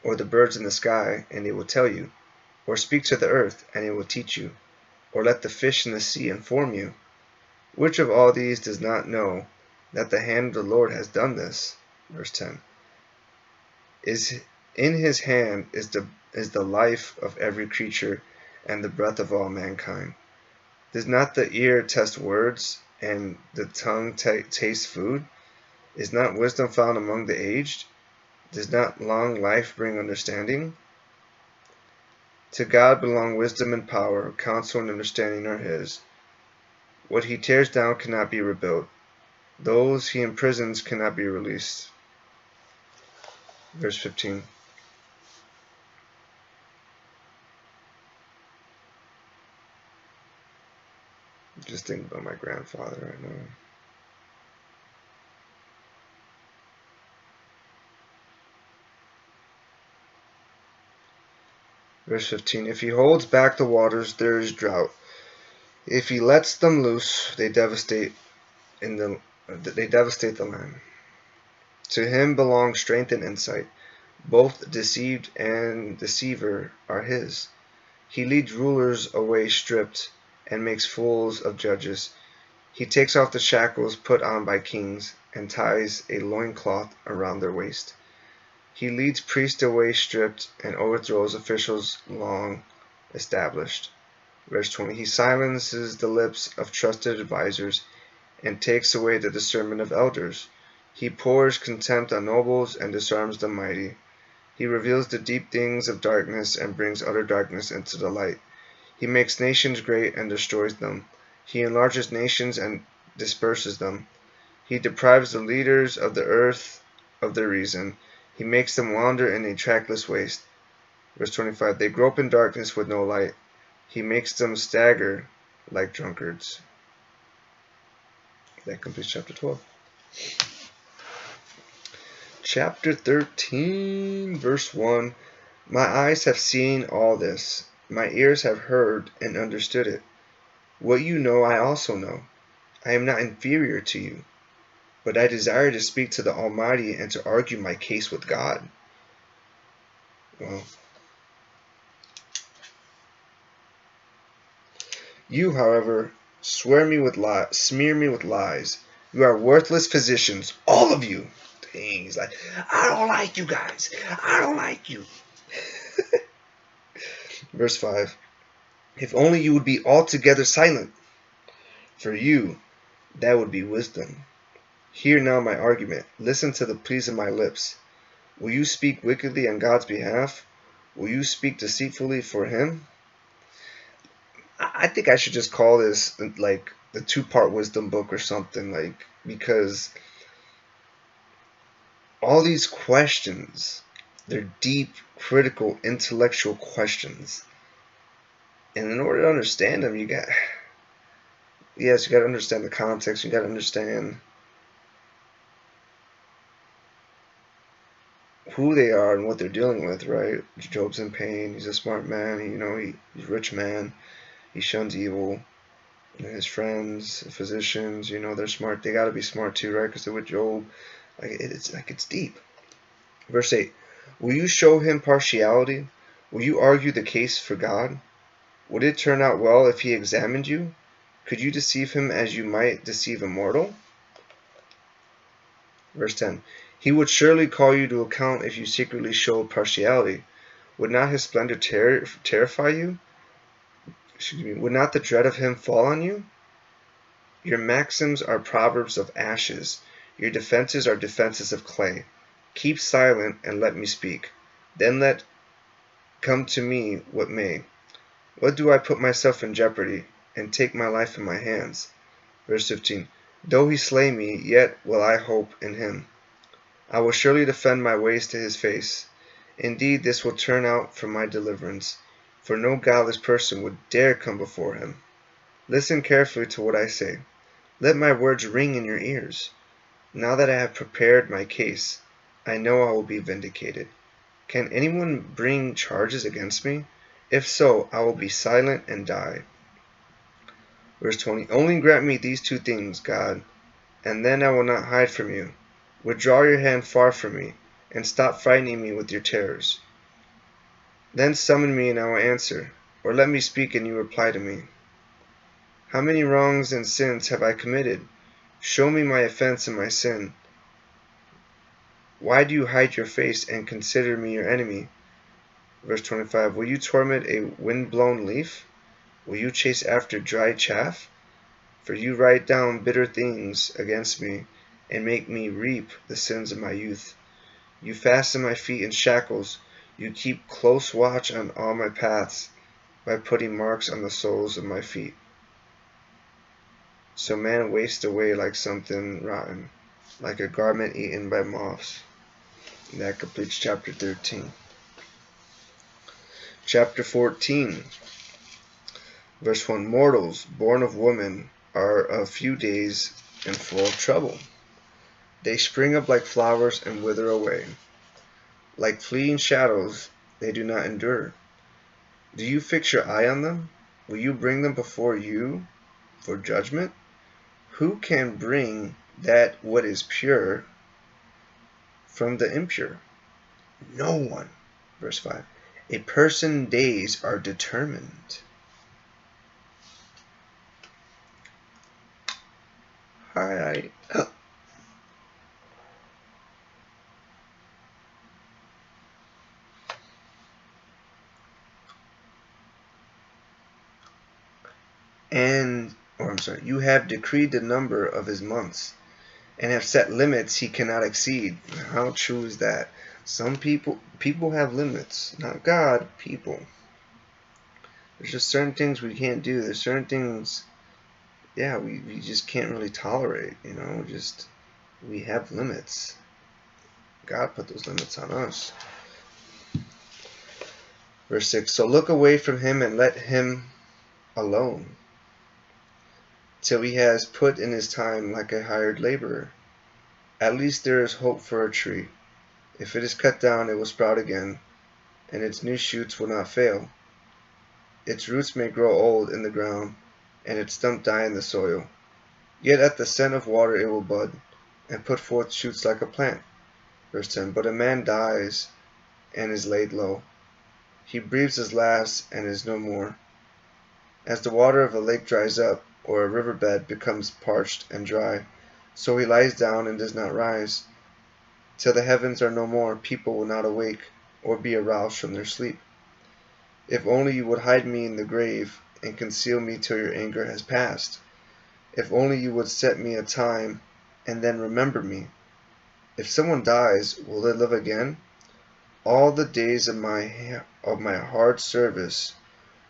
or the birds in the sky, and they will tell you, or speak to the earth, and it will teach you, or let the fish in the sea inform you. Which of all these does not know that the hand of the Lord has done this? Verse 10. In his hand is the life of every creature, and the breath of all mankind. Does not the ear test words, and the tongue taste food? Is not wisdom found among the aged? Does not long life bring understanding? To God belong wisdom and power, counsel and understanding are his. What he tears down cannot be rebuilt. Those he imprisons cannot be released. Verse 15. Just think about my grandfather right now. Verse 15. If he holds back the waters, there is drought. If he lets them loose, they devastate the land. To him belong strength and insight. Both deceived and deceiver are his. He leads rulers away stripped, and makes fools of judges. He takes off the shackles put on by kings, and ties a loincloth around their waist. He leads priests away stripped, and overthrows officials long established. Verse 20. He silences the lips of trusted advisers, and takes away the discernment of elders. He pours contempt on nobles, and disarms the mighty. He reveals the deep things of darkness, and brings utter darkness into the light. He makes nations great, and destroys them. He enlarges nations, and disperses them. He deprives the leaders of the earth of their reason. He makes them wander in a trackless waste. Verse 25. They grope in darkness with no light. He makes them stagger like drunkards. That completes chapter 12. Chapter 13, verse 1. My eyes have seen all this. My ears have heard and understood it. What you know I also know. I am not inferior to you. but I desire to speak to the Almighty and to argue my case with God. Well, you, however, smear me with lies. You are worthless physicians, all of you. Dang, he's like, I don't like you guys. I don't like you. Verse 5. If only you would be altogether silent. For you, that would be wisdom. Hear now my argument. Listen to the pleas of my lips. Will you speak wickedly on God's behalf? Will you speak deceitfully for him? I think I should just call this like the two-part wisdom book or something, like, because all these questions, they're deep, critical, intellectual questions. And in order to understand them, you got to understand the context. You got to understand who they are and what they're dealing with, right? Job's in pain. He's a smart man. He's a rich man. He shuns evil. His friends, physicians, they're smart. They got to be smart too, right? Because they're with Job. It's deep. Verse 8. Will you show him partiality? Will you argue the case for God? Would it turn out well if he examined you? Could you deceive him as you might deceive a mortal? Verse 10. He would surely call you to account if you secretly showed partiality. Would not his splendor terrify you? Would not the dread of him fall on you? Your maxims are proverbs of ashes. Your defenses are defenses of clay. Keep silent and let me speak. Then let come to me what may. What do I put myself in jeopardy, and take my life in my hands? Verse 15. Though he slay me, yet will I hope in him. I will surely defend my ways to his face. Indeed, this will turn out for my deliverance, for no godless person would dare come before him. Listen carefully to what I say. Let my words ring in your ears. Now that I have prepared my case, I know I will be vindicated. Can anyone bring charges against me? If so, I will be silent and die. Verse 20. Only grant me these two things, God, and then I will not hide from you. Withdraw your hand far from me, and stop frightening me with your terrors. Then summon me and I will answer, or let me speak and you reply to me. How many wrongs and sins have I committed? Show me my offense and my sin. Why do you hide your face and consider me your enemy? Verse 25. Will you torment a wind-blown leaf? Will you chase after dry chaff? For you write down bitter things against me, and make me reap the sins of my youth. You fasten my feet in shackles. You keep close watch on all my paths by putting marks on the soles of my feet. So man wastes away like something rotten, like a garment eaten by moths. And that completes chapter 13. Chapter 14, verse 1. Mortals born of woman are of few days and full of trouble. They spring up like flowers and wither away. Like fleeting shadows, they do not endure. Do you fix your eye on them? Will you bring them before you for judgment? Who can bring that what is pure from the impure? No one. Verse 5. A person's days are determined. Alright. You have decreed the number of his months, and have set limits he cannot exceed. How true is that? Some people have limits, not God, people. There's just certain things we can't do. There's certain things, we just can't really tolerate, we have limits. God put those limits on us. Verse 6, so look away from him and let him alone, till he has put in his time like a hired laborer. At least there is hope for a tree. If it is cut down, it will sprout again, and its new shoots will not fail. Its roots may grow old in the ground, and its stump die in the soil. Yet at the scent of water it will bud, and put forth shoots like a plant. Verse 10. But a man dies and is laid low. He breathes his last and is no more. As the water of a lake dries up, or a riverbed becomes parched and dry, so he lies down and does not rise. Till the heavens are no more, people will not awake, or be aroused from their sleep. If only you would hide me in the grave, and conceal me till your anger has passed. If only you would set me a time, and then remember me. If someone dies, will they live again? All the days of my hard service,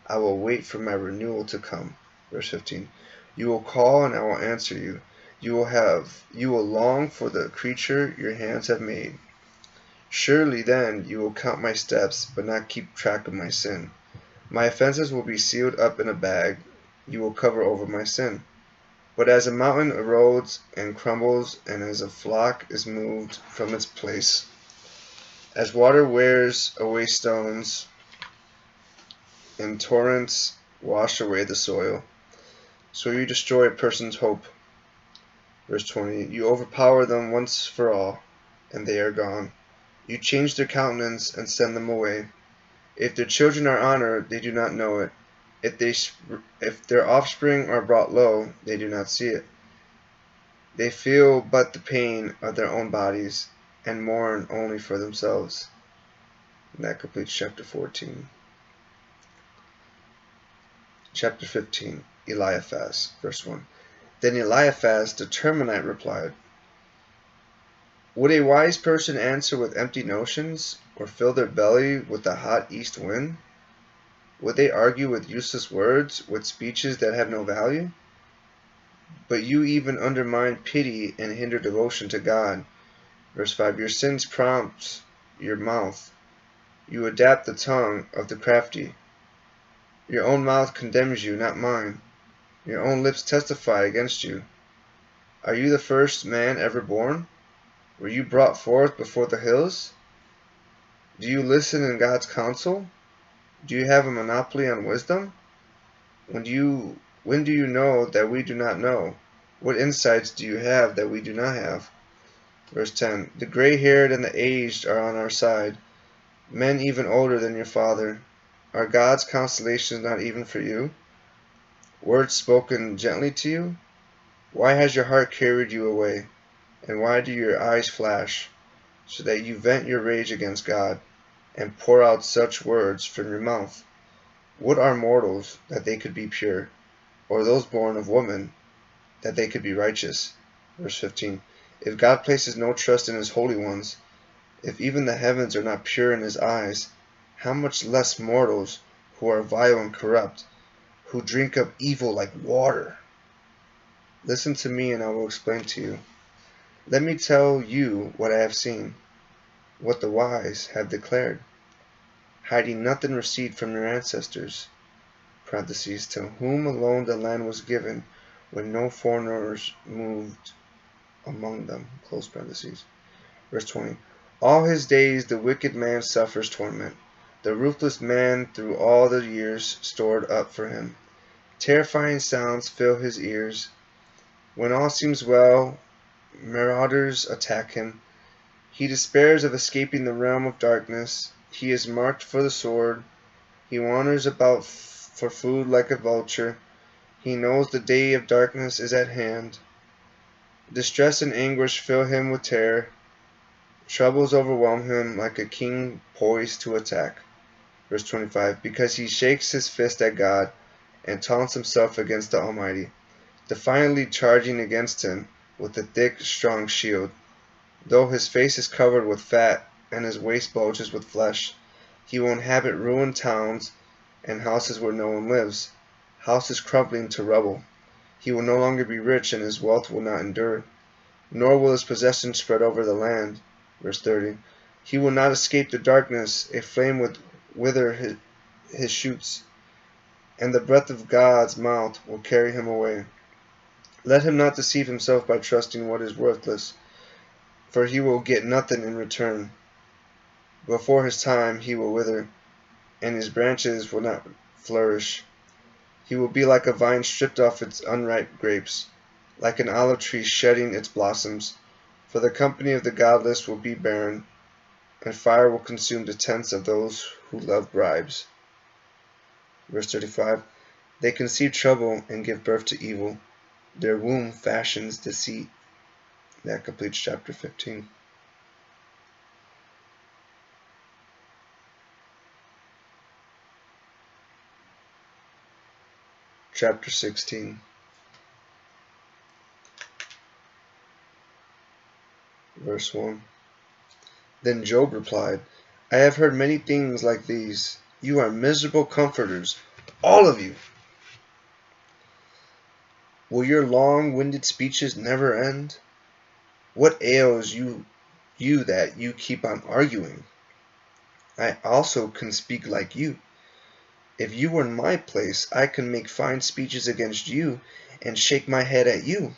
I will wait for my renewal to come. Verse 15. You will call, and I will answer you. You will long for the creature your hands have made. Surely then you will count my steps, but not keep track of my sin. My offenses will be sealed up in a bag. You will cover over my sin. But as a mountain erodes and crumbles, and as a flock is moved from its place, as water wears away stones, and torrents wash away the soil, so you destroy a person's hope. Verse 20. You overpower them once for all, and they are gone. You change their countenance and send them away. If their children are honored, they do not know it. If their offspring are brought low, they do not see it. They feel but the pain of their own bodies, and mourn only for themselves. And that completes chapter 14. Chapter 15. Eliphaz, verse 1. Then Eliphaz the Temanite replied, Would a wise person answer with empty notions, or fill their belly with the hot east wind? Would they argue with useless words, with speeches that have no value? But you even undermine pity and hinder devotion to God. Verse 5. Your sins prompt your mouth. You adapt the tongue of the crafty. Your own mouth condemns you, not mine. Your own lips testify against you. Are you the first man ever born? Were you brought forth before the hills? Do you listen in God's counsel? Do you have a monopoly on wisdom? When do you know that we do not know? What insights do you have that we do not have? Verse 10. The gray-haired and the aged are on our side, men even older than your father. Are God's consolations not even for you? Words spoken gently to you? Why has your heart carried you away? And why do your eyes flash, so that you vent your rage against God, and pour out such words from your mouth? What are mortals, that they could be pure, or those born of woman, that they could be righteous? Verse 15. If God places no trust in his holy ones, if even the heavens are not pure in his eyes, how much less mortals who are vile and corrupt, who drink up evil like water? Listen to me, and I will explain to you. Let me tell you what I have seen, what the wise have declared, hiding nothing received from your ancestors, to whom alone the land was given, when no foreigners moved among them. Verse 20. All his days the wicked man suffers torment, the ruthless man through all the years stored up for him. Terrifying sounds fill his ears. When all seems well, marauders attack him. He despairs of escaping the realm of darkness. He is marked for the sword. He wanders about for food like a vulture. He knows the day of darkness is at hand. Distress and anguish fill him with terror. Troubles overwhelm him like a king poised to attack. Verse 25. Because he shakes his fist at God and taunts himself against the Almighty, defiantly charging against him with a thick, strong shield. Though his face is covered with fat and his waist bulges with flesh, he will inhabit ruined towns and houses where no one lives, houses crumbling to rubble. He will no longer be rich, and his wealth will not endure, nor will his possessions spread over the land. Verse 30. He will not escape the darkness, a flame would wither his shoots, and the breath of God's mouth will carry him away. Let him not deceive himself by trusting what is worthless, for he will get nothing in return. Before his time he will wither, and his branches will not flourish. He will be like a vine stripped off its unripe grapes, like an olive tree shedding its blossoms. For the company of the godless will be barren, and fire will consume the tents of those who love bribes. Verse 35. They conceive trouble and give birth to evil. Their womb fashions deceit. That completes chapter 15. Chapter 16. Verse 1. Then Job replied, I have heard many things like these. You are miserable comforters, all of you. Will your long-winded speeches never end? What ails you that you keep on arguing? I also can speak like you. If you were in my place, I could make fine speeches against you and shake my head at you.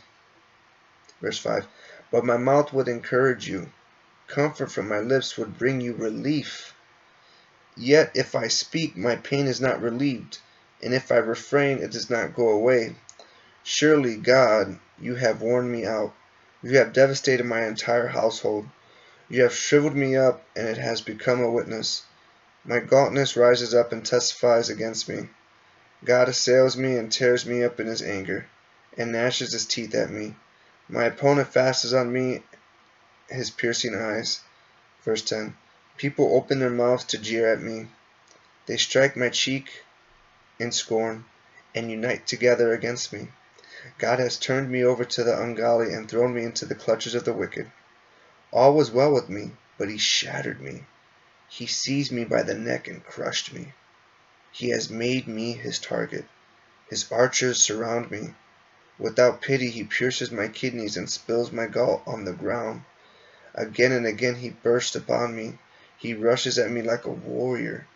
Verse 5. But my mouth would encourage you. Comfort from my lips would bring you relief. Yet if I speak, my pain is not relieved, and if I refrain, it does not go away. Surely, God, you have worn me out. You have devastated my entire household. You have shriveled me up, and it has become a witness. My gauntness rises up and testifies against me. God assails me and tears me up in his anger, and gnashes his teeth at me. My opponent fastens on me his piercing eyes. Verse 10. People open their mouths to jeer at me. They strike my cheek in scorn, and unite together against me. God has turned me over to the ungodly and thrown me into the clutches of the wicked. All was well with me, but he shattered me. He seized me by the neck and crushed me. He has made me his target. His archers surround me. Without pity he pierces my kidneys and spills my gall on the ground. Again and again he bursts upon me. He rushes at me like a warrior.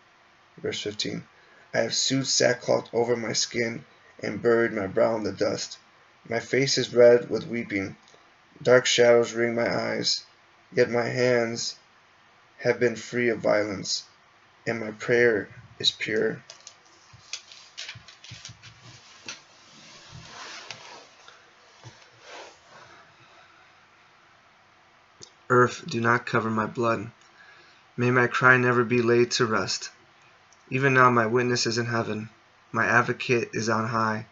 Verse 15. I have sewed sackcloth over my skin and buried my brow in the dust. My face is red with weeping. Dark shadows ring my eyes. Yet my hands have been free of violence, and my prayer is pure. Earth, do not cover my blood. May my cry never be laid to rest. Even now my witness is in heaven. My advocate is on high.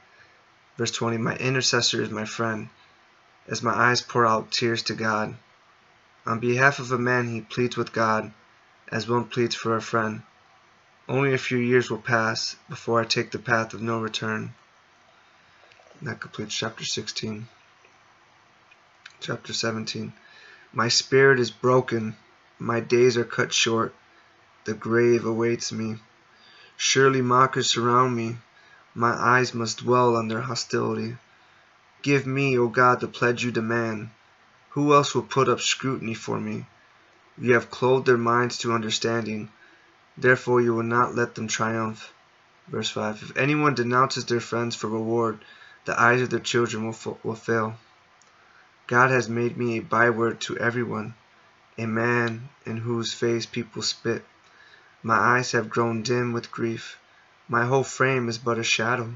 Verse 20. My intercessor is my friend, as my eyes pour out tears to God. On behalf of a man he pleads with God, as one pleads for a friend. Only a few years will pass before I take the path of no return. And that completes chapter 16. Chapter 17. My spirit is broken. My days are cut short. The grave awaits me. Surely mockers surround me. My eyes must dwell on their hostility. Give me, O God, the pledge you demand. Who else will put up scrutiny for me? You have clothed their minds to understanding. Therefore you will not let them triumph. Verse 5. If anyone denounces their friends for reward, the eyes of their children will fail. God has made me a byword to everyone, a man in whose face people spit. My eyes have grown dim with grief. My whole frame is but a shadow.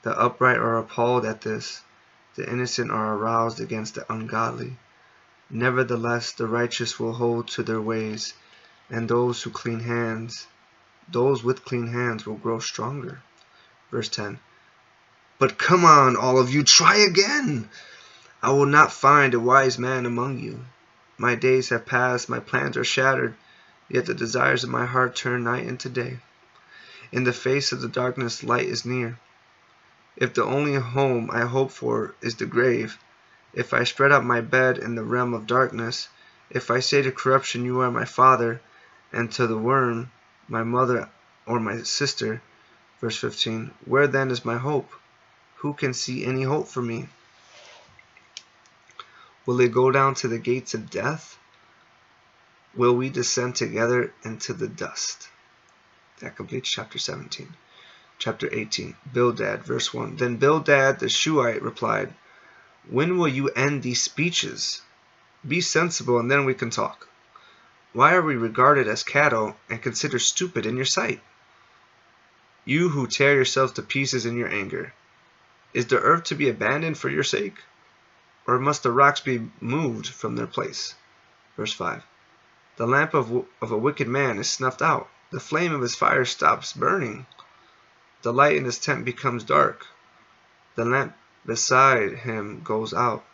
The upright are appalled at this. The innocent are aroused against the ungodly. Nevertheless, the righteous will hold to their ways, and those with clean hands will grow stronger. Verse 10. But come on, all of you, try again. I will not find a wise man among you. My days have passed, my plans are shattered, yet the desires of my heart turn night into day. In the face of the darkness, light is near. If the only home I hope for is the grave, if I spread out my bed in the realm of darkness, if I say to corruption, you are my father, and to the worm, my mother or my sister, verse 15, where then is my hope? Who can see any hope for me? Will they go down to the gates of death? Will we descend together into the dust? That completes chapter 17. Chapter 18. Bildad, verse 1. Then Bildad the Shuhite replied, when will you end these speeches? Be sensible, and then we can talk. Why are we regarded as cattle and considered stupid in your sight? You who tear yourselves to pieces in your anger, is the earth to be abandoned for your sake? or must the rocks be moved from their place? Verse 5. The lamp of a wicked man is snuffed out. The flame of his fire stops burning. The light in his tent becomes dark. The lamp beside him goes out.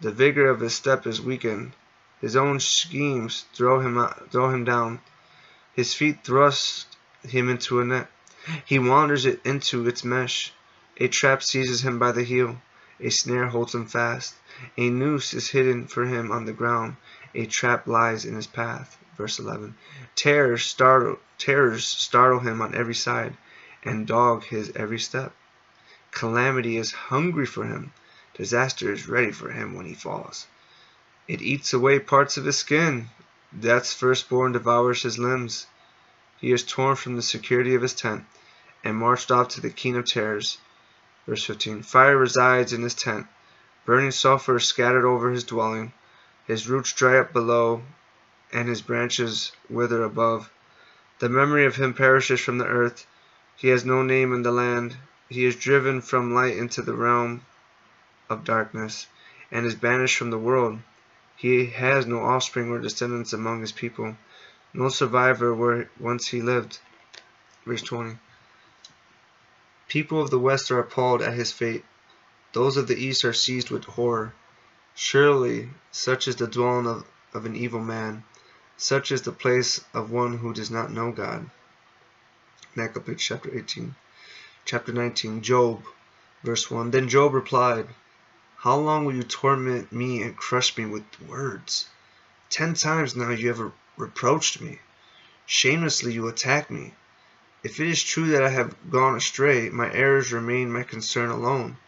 The vigor of his step is weakened. His own schemes throw him down. His feet thrust him into a net. He wanders into its mesh. A trap seizes him by the heel. A snare holds him fast. A noose is hidden for him on the ground. A trap lies in his path. Verse 11. Terrors startle him on every side and dog his every step. Calamity is hungry for him. Disaster is ready for him when he falls. It eats away parts of his skin. Death's firstborn devours his limbs. He is torn from the security of his tent and marched off to the king of terrors. Verse 15. Fire resides in his tent. Burning sulfur is scattered over his dwelling. His roots dry up below, and his branches wither above. The memory of him perishes from the earth. He has no name in the land. He is driven from light into the realm of darkness, and is banished from the world. He has no offspring or descendants among his people, no survivor where once he lived. Verse 20. People of the west are appalled at his fate. Those of the east are seized with horror. Surely such is the dwelling of an evil man. Such is the place of one who does not know God. Next up is chapter 18. Chapter 19. Job. Verse 1. Then Job replied, how long will you torment me and crush me with words? 10 times now you have reproached me. Shamelessly you attack me. If it is true that I have gone astray, my errors remain my concern alone.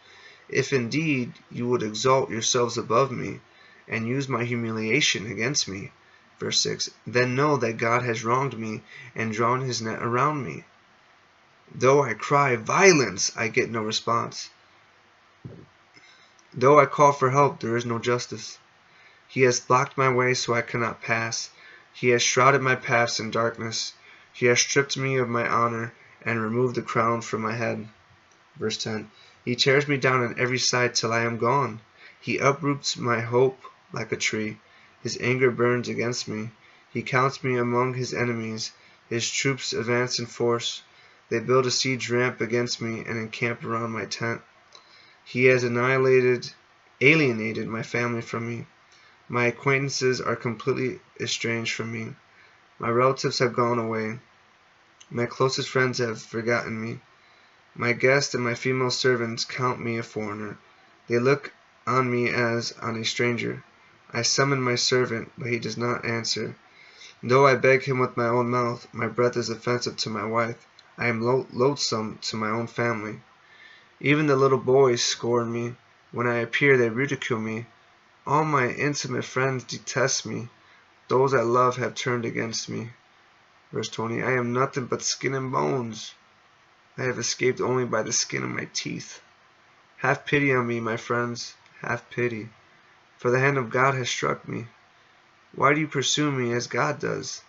If indeed you would exalt yourselves above me, and use my humiliation against me. Verse 6. Then know that God has wronged me, and drawn his net around me. Though I cry violence, I get no response. Though I call for help, there is no justice. He has blocked my way so I cannot pass. He has shrouded my paths in darkness. He has stripped me of my honor and removed the crown from my head. Verse 10. He tears me down on every side till I am gone. He uproots my hope like a tree. His anger burns against me. He counts me among his enemies. His troops advance in force. They build a siege ramp against me and encamp around my tent. He has alienated my family from me. My acquaintances are completely estranged from me. My relatives have gone away. My closest friends have forgotten me. My guests and my female servants count me a foreigner. They look on me as on a stranger. I summon my servant, but he does not answer. Though I beg him with my own mouth, my breath is offensive to my wife. I am loathsome to my own family. Even the little boys scorn me. When I appear, they ridicule me. All my intimate friends detest me. Those I love have turned against me. Verse 20. I am nothing but skin and bones. I have escaped only by the skin of my teeth. Have pity on me, my friends. Have pity. For the hand of God has struck me. Why do you pursue me as God does?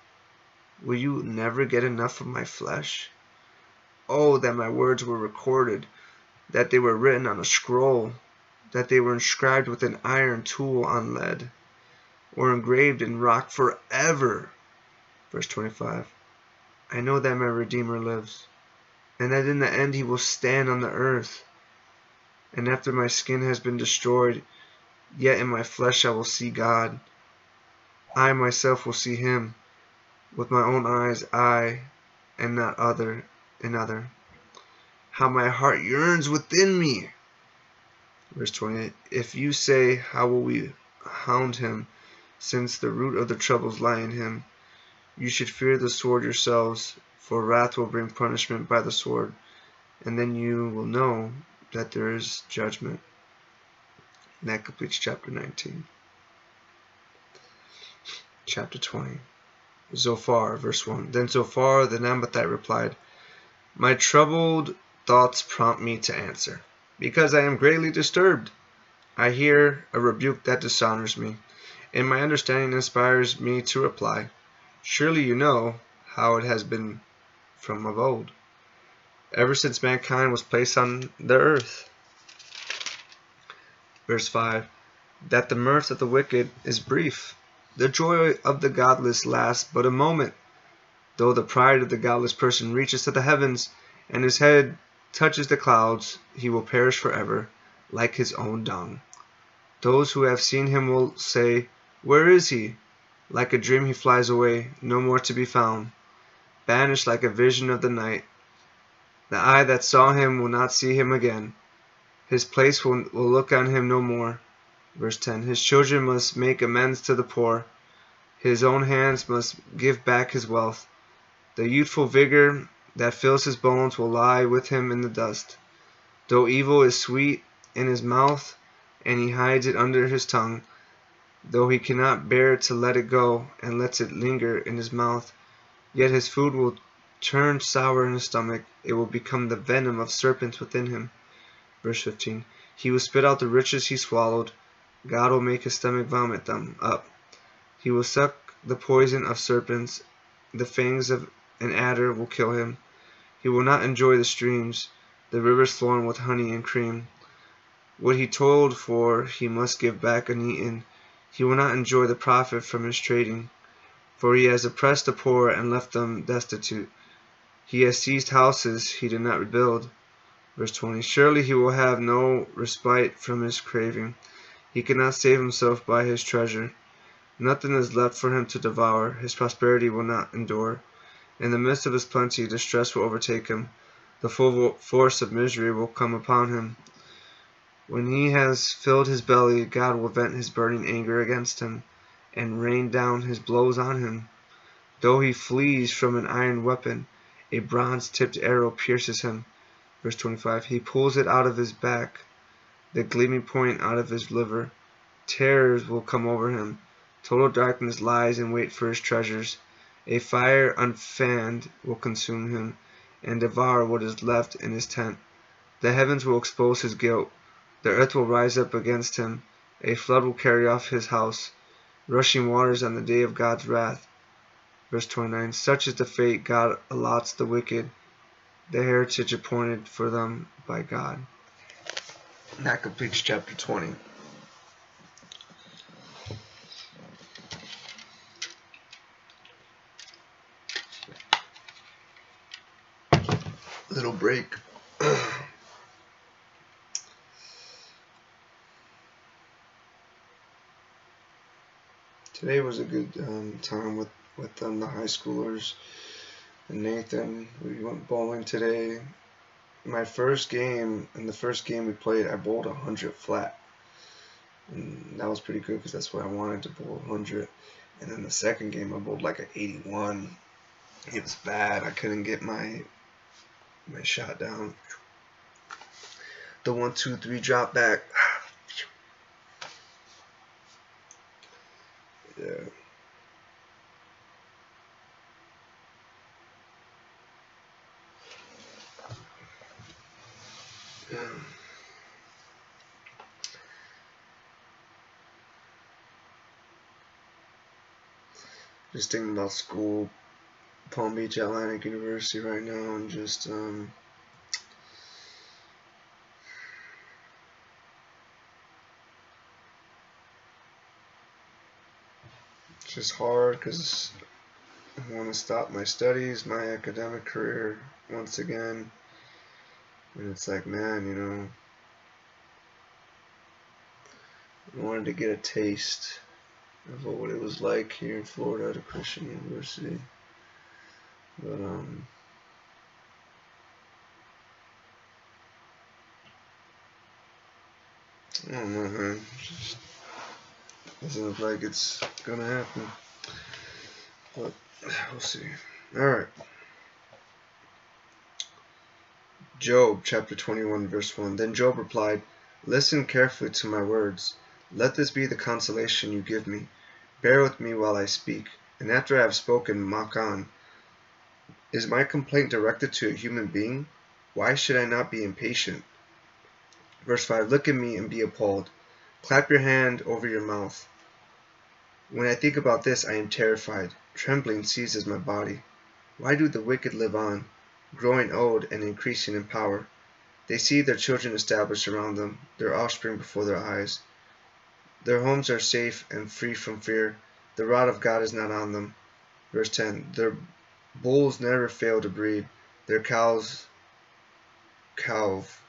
Will you never get enough of my flesh? Oh, that my words were recorded, that they were written on a scroll, that they were inscribed with an iron tool on lead, or engraved in rock forever. Verse 25. I know that my Redeemer lives, and that in the end he will stand on the earth. And after my skin has been destroyed, yet in my flesh I will see God. I myself will see him. With my own eyes, I, and not another. How my heart yearns within me. Verse 28. If you say, how will we hound him, since the root of the troubles lie in him? You should fear the sword yourselves, for wrath will bring punishment by the sword, and then you will know that there is judgment. And that completes chapter 19. Chapter 20. Zophar, verse 1. Then Zophar the Naamathite replied, my troubled thoughts prompt me to answer, because I am greatly disturbed. I hear a rebuke that dishonors me, and my understanding inspires me to reply. Surely you know how it has been from of old, ever since mankind was placed on the earth. Verse 5. that the mirth of the wicked is brief. The joy of the godless lasts but a moment. Though the pride of the godless person reaches to the heavens, and his head touches the clouds, he will perish forever, like his own dung. Those who have seen him will say, "Where is he?" Like a dream he flies away, no more to be found. Banished like a vision of the night. The eye that saw him will not see him again. His place will look on him no more. Verse 10. His children must make amends to the poor. His own hands must give back his wealth. The youthful vigor that fills his bones will lie with him in the dust. Though evil is sweet in his mouth, and he hides it under his tongue, though he cannot bear to let it go, and lets it linger in his mouth, yet his food will turn sour in his stomach, it will become the venom of serpents within him. Verse 15. He will spit out the riches he swallowed, God will make his stomach vomit them up. He will suck the poison of serpents, the fangs of an adder will kill him. He will not enjoy the streams, the rivers flowing with honey and cream. What he toiled for he must give back uneaten. He will not enjoy the profit from his trading, for he has oppressed the poor and left them destitute. He has seized houses he did not rebuild. Verse 20. Surely he will have no respite from his craving. He cannot save himself by his treasure. Nothing is left for him to devour. His prosperity will not endure. In the midst of his plenty, distress will overtake him. The full force of misery will come upon him. When he has filled his belly, God will vent his burning anger against him, and rain down his blows on him. Though he flees from an iron weapon, a bronze-tipped arrow pierces him. Verse 25. He pulls it out of his back, the gleaming point out of his liver. Terrors will come over him. Total darkness lies in wait for his treasures. A fire unfanned will consume him, and devour what is left in his tent. The heavens will expose his guilt. The earth will rise up against him. A flood will carry off his house. Rushing waters on the day of God's wrath. Verse 29. Such is the fate God allots the wicked, the heritage appointed for them by God. And that completes chapter 20. Little break. Today was a good time with the high schoolers and Nathan. We went bowling today. My first game, in the first game we played, I bowled 100 flat. And that was pretty good because that's what I wanted, to bowl 100. And then the second game I bowled like an 81. It was bad. I couldn't get my shot down. The 1, 2, 3 drop back. Yeah. Just thinking about school, Palm Beach Atlantic University right now, and just it's just hard because I want to stop my studies, my academic career once again, and it's like, man, you know, I wanted to get a taste of what it was like here in Florida at a Christian university, but I don't know, man. It just doesn't look like it's gonna happen, but we'll see. Alright. Job chapter 21 verse 1. Then Job replied, "Listen carefully to my words. Let this be the consolation you give me. Bear with me while I speak, and after I have spoken, mock on. Is my complaint directed to a human being? Why should I not be impatient?" Verse 5. Look at me and be appalled. Clap your hand over your mouth. When I think about this, I am terrified. Trembling seizes my body. Why do the wicked live on, growing old and increasing in power? They see their children established around them, their offspring before their eyes. Their homes are safe and free from fear. The rod of God is not on them. Verse 10. Their bulls never fail to breed. Their cows calve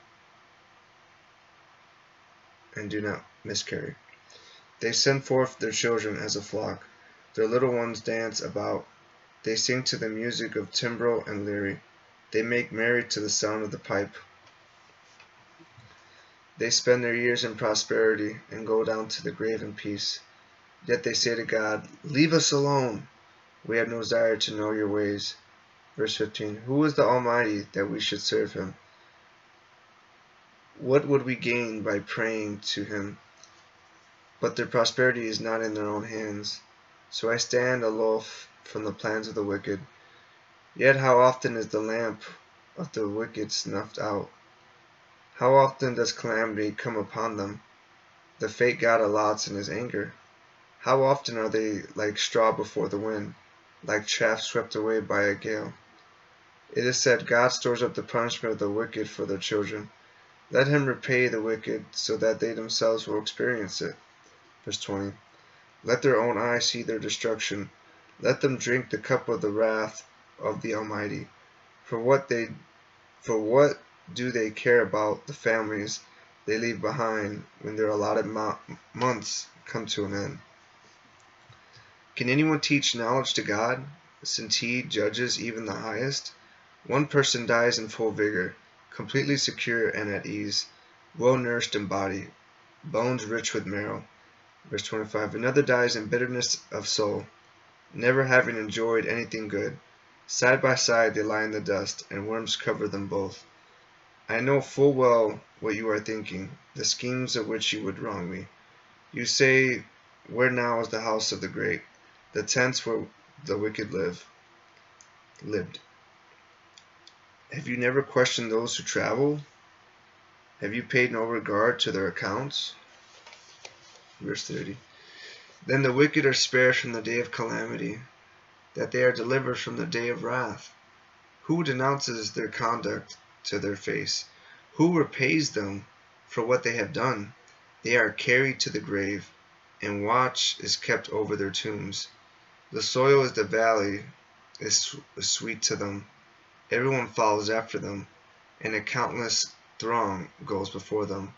and do not miscarry. They send forth their children as a flock. Their little ones dance about. They sing to the music of timbrel and lyre. They make merry to the sound of the pipe. They spend their years in prosperity and go down to the grave in peace. Yet they say to God, "Leave us alone. We have no desire to know your ways." Verse 15. Who is the Almighty that we should serve him? What would we gain by praying to him? But their prosperity is not in their own hands. So I stand aloof from the plans of the wicked. Yet how often is the lamp of the wicked snuffed out? How often does calamity come upon them, the fate God allots in his anger? How often are they like straw before the wind, like chaff swept away by a gale? It is said, God stores up the punishment of the wicked for their children. Let him repay the wicked, so that they themselves will experience it. Verse 20. Let their own eyes see their destruction. Let them drink the cup of the wrath of the Almighty. For what do they care about the families they leave behind when their allotted months come to an end? Can anyone teach knowledge to God, since he judges even the highest? One person dies in full vigor, completely secure and at ease, well nourished in body, bones rich with marrow. Verse 25. Another dies in bitterness of soul, never having enjoyed anything good. Side by side they lie in the dust, and worms cover them both. I know full well what you are thinking, the schemes of which you would wrong me. You say, where now is the house of the great, the tents where the wicked lived? Have you never questioned those who travel? Have you paid no regard to their accounts? Verse 30. Then the wicked are spared from the day of calamity, that they are delivered from the day of wrath. Who denounces their conduct to their face? Who repays them for what they have done? They are carried to the grave, and watch is kept over their tombs. The soil is the valley is sweet to them. Everyone follows after them, and a countless throng goes before them.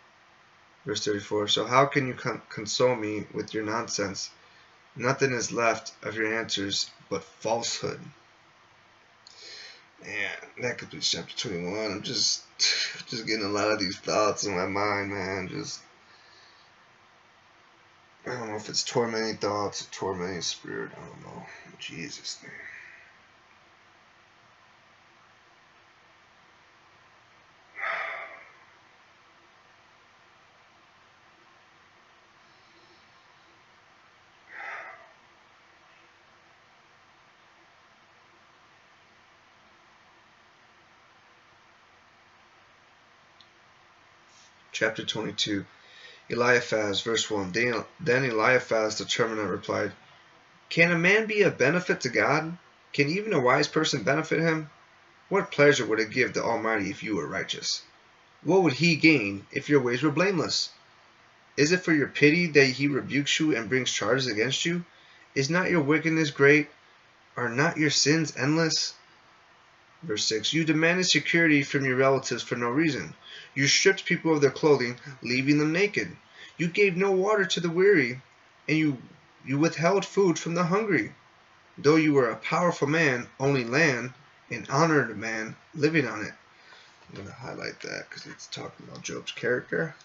Verse 34. So how can you console me with your nonsense? Nothing is left of your answers but falsehood. Man, that completes chapter 21. I'm just getting a lot of these thoughts in my mind, man. I don't know if it's tormenting thoughts or tormenting spirit. I don't know. In Jesus' name. Chapter 22. Eliphaz, verse 1. Then Eliphaz the Temanite replied, Can a man be of benefit to God? Can even a wise person benefit him? What pleasure would it give the Almighty if you were righteous? What would he gain if your ways were blameless? Is it for your pity that he rebukes you and brings charges against you? Is not your wickedness great? Are not your sins endless? Verse 6. You demanded security from your relatives for no reason. You stripped people of their clothing, leaving them naked. You gave no water to the weary, and you withheld food from the hungry. Though you were a powerful man, owning land, an honored man, living on it. I'm going to highlight that because it's talking about Job's character.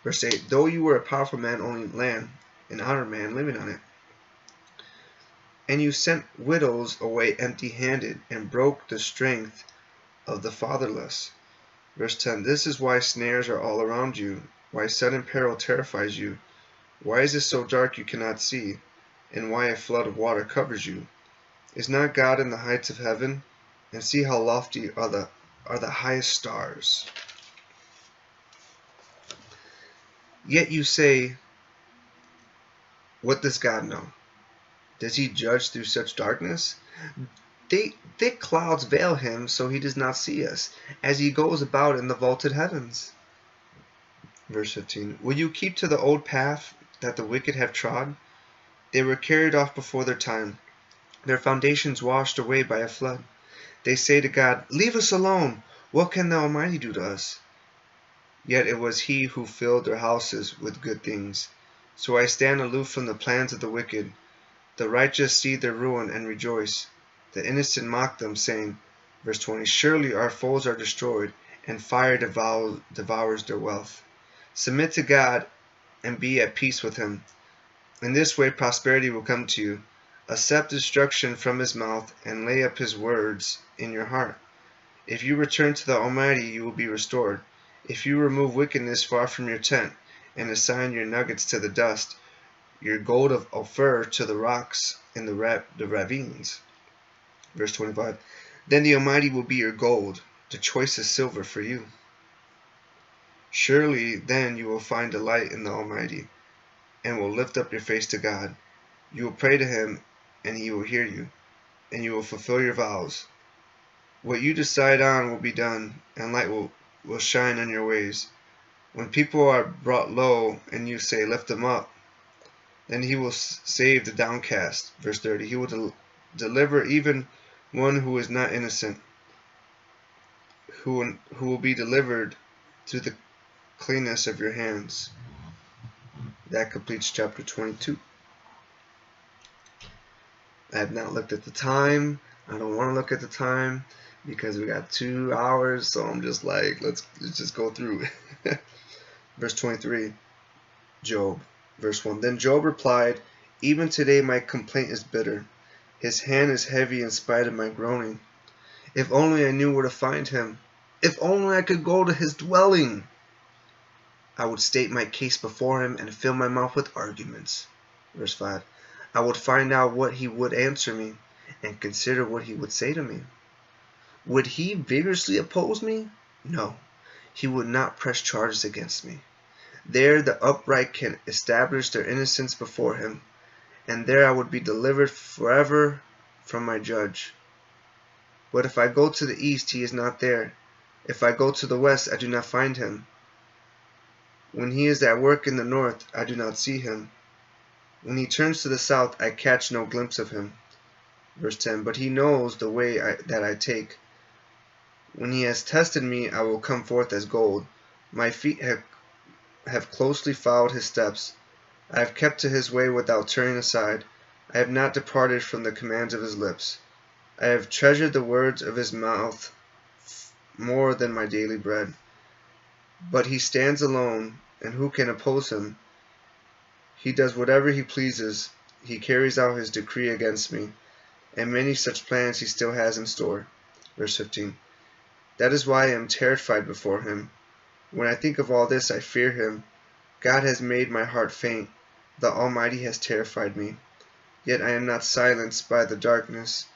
Verse 8. Though you were a powerful man owning land, an honored man living on it. And you sent widows away empty-handed, and broke the strength of the fatherless. Verse 10. This is why snares are all around you, why sudden peril terrifies you. Why is it so dark you cannot see, and why a flood of water covers you? Is not God in the heights of heaven? And see how lofty are the highest stars. Yet you say, what does God know? Does he judge through such darkness? Thick clouds veil him, so he does not see us, as he goes about in the vaulted heavens. Verse 15. Will you keep to the old path that the wicked have trod? They were carried off before their time, their foundations washed away by a flood. They say to God, leave us alone. What can the Almighty do to us? Yet it was he who filled their houses with good things. So I stand aloof from the plans of the wicked. The righteous see their ruin and rejoice. The innocent mock them, saying, verse 20, surely our foes are destroyed, and fire devours their wealth. Submit to God and be at peace with him. In this way prosperity will come to you. Accept instruction from his mouth, and lay up his words in your heart. If you return to the Almighty, you will be restored. If you remove wickedness far from your tent, and assign your nuggets to the dust, your gold of Ophir to the rocks in the ravines. Verse 25. Then the Almighty will be your gold, the choicest silver for you. Surely then you will find delight in the Almighty, and will lift up your face to God. You will pray to him, and he will hear you, and you will fulfill your vows. What you decide on will be done, and light will shine on your ways. When people are brought low, and you say, lift them up, then he will save the downcast. Verse 30. He will deliver even one who is not innocent, who will be delivered through the cleanness of your hands. That completes chapter 22. I have not looked at the time. I don't want to look at the time because we got 2 hours, so I'm just like, let's just go through. Verse 23, Job. Verse 1. Then Job replied, even today my complaint is bitter. His hand is heavy in spite of my groaning. If only I knew where to find him. If only I could go to his dwelling. I would state my case before him and fill my mouth with arguments. Verse 5. I would find out what he would answer me, and consider what he would say to me. Would he vigorously oppose me? No, he would not press charges against me. There the upright can establish their innocence before him, and there I would be delivered forever from my judge. But if I go to the east, he is not there. If I go to the west, I do not find him. When he is at work in the north, I do not see him. When he turns to the south, I catch no glimpse of him. Verse 10. But he knows the way that I take. When he has tested me, I will come forth as gold. My feet have closely followed his steps. I have kept to his way without turning aside. I have not departed from the commands of his lips. I have treasured the words of his mouth more than my daily bread. But he stands alone, and who can oppose him? He does whatever he pleases. He carries out his decree against me, and many such plans he still has in store. Verse 15. That is why I am terrified before him. When I think of all this, I fear him. God has made my heart faint. The Almighty has terrified me. Yet I am not silenced by the darkness,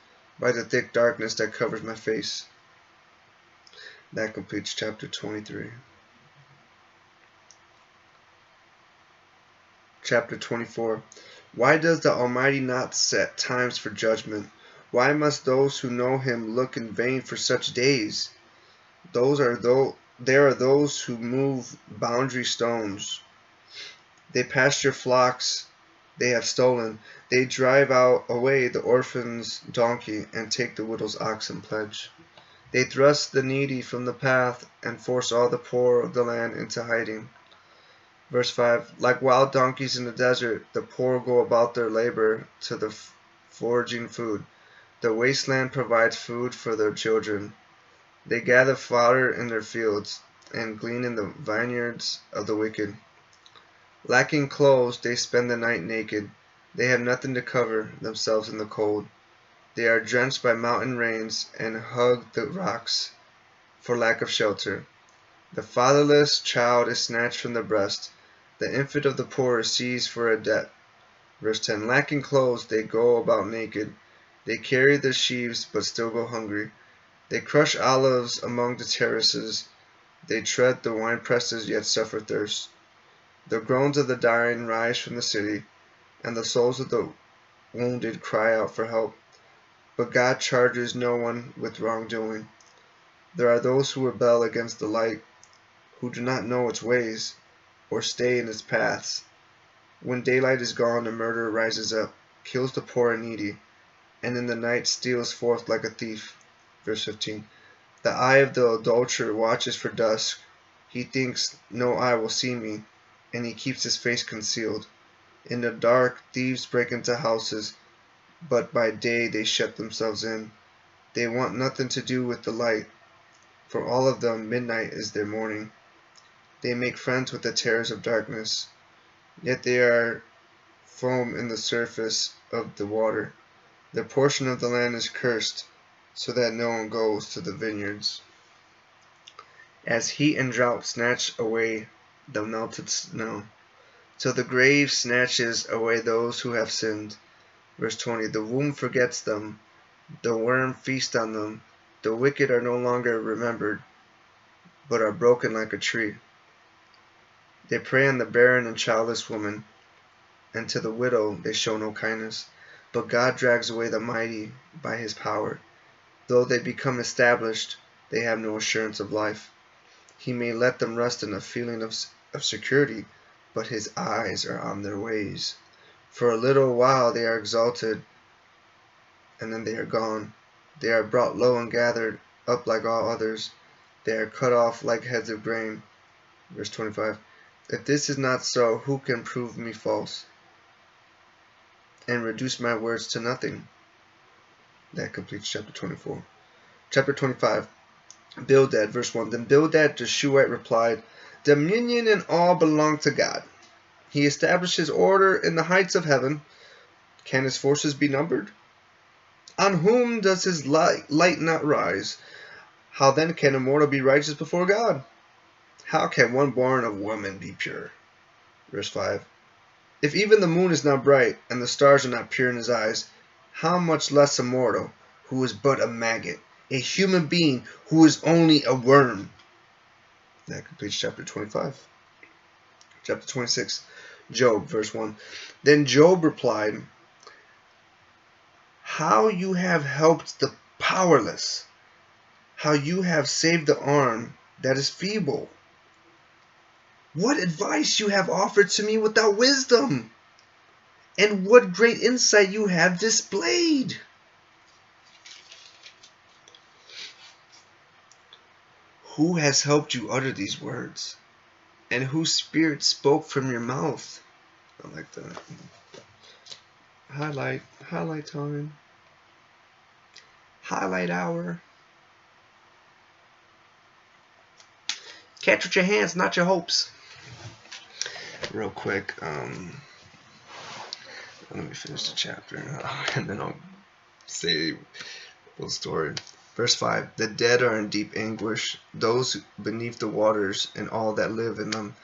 by the thick darkness that covers my face. That completes chapter 23. Chapter 24. Why does the Almighty not set times for judgment? Why must those who know him look in vain for such days? There are those who move boundary stones. They pasture flocks they have stolen. They drive away the orphan's donkey and take the widow's ox in pledge. They thrust the needy from the path and force all the poor of the land into hiding. Verse 5. Like wild donkeys in the desert, the poor go about their labor to the foraging food. The wasteland provides food for their children. They gather fodder in their fields and glean in the vineyards of the wicked. Lacking clothes, they spend the night naked. They have nothing to cover themselves in the cold. They are drenched by mountain rains and hug the rocks for lack of shelter. The fatherless child is snatched from the breast. The infant of the poor is seized for a debt. Verse 10. Lacking clothes, they go about naked. They carry their sheaves, but still go hungry. They crush olives among the terraces. They tread the winepresses, yet suffer thirst. The groans of the dying rise from the city, and the souls of the wounded cry out for help. but God charges no one with wrongdoing. There are those who rebel against the light, who do not know its ways, or stay in its paths. When daylight is gone, the murderer rises up, kills the poor and needy, and in the night steals forth like a thief. Verse 15. The eye of the adulterer watches for dusk. He thinks, no eye will see me, and he keeps his face concealed. In the dark, thieves break into houses, but by day they shut themselves in. They want nothing to do with the light. For all of them, midnight is their morning. They make friends with the terrors of darkness, yet they are foam in the surface of the water. Their portion of the land is cursed, so that no one goes to the vineyards. As heat and drought snatch away the melted snow, till the grave snatches away those who have sinned. Verse 20. The womb forgets them, the worm feasts on them. The wicked are no longer remembered, but are broken like a tree. They prey on the barren and childless woman, and to the widow they show no kindness. But God drags away the mighty by his power. Though they become established, they have no assurance of life. He may let them rest in a feeling of security, but his eyes are on their ways. For a little while they are exalted, and then they are gone. They are brought low and gathered up like all others. They are cut off like heads of grain. Verse 25. If this is not so, who can prove me false and reduce my words to nothing? That completes chapter 24. Chapter 25. Bildad, verse 1. Then Bildad the Shuhite replied, Dominion and all belong to God. He established his order in the heights of heaven. Can his forces be numbered? On whom does his light not rise? How then can a mortal be righteous before God? How can one born of woman be pure? Verse 5. If even the moon is not bright, and the stars are not pure in his eyes, how much less a mortal, who is but a maggot, a human being who is only a worm? That completes chapter 25. Chapter 26. Job, verse 1. Then Job replied, How you have helped the powerless, how you have saved the arm that is feeble. What advice you have offered to me without wisdom, and what great insight you have displayed. Who has helped you utter these words, and whose spirit spoke from your mouth? I like that. Highlight time. Highlight hour. Catch with your hands, not your hopes. Real quick, let me finish the chapter, and then I'll say a little story. Verse 5. The dead are in deep anguish, those beneath the waters and all that live in them.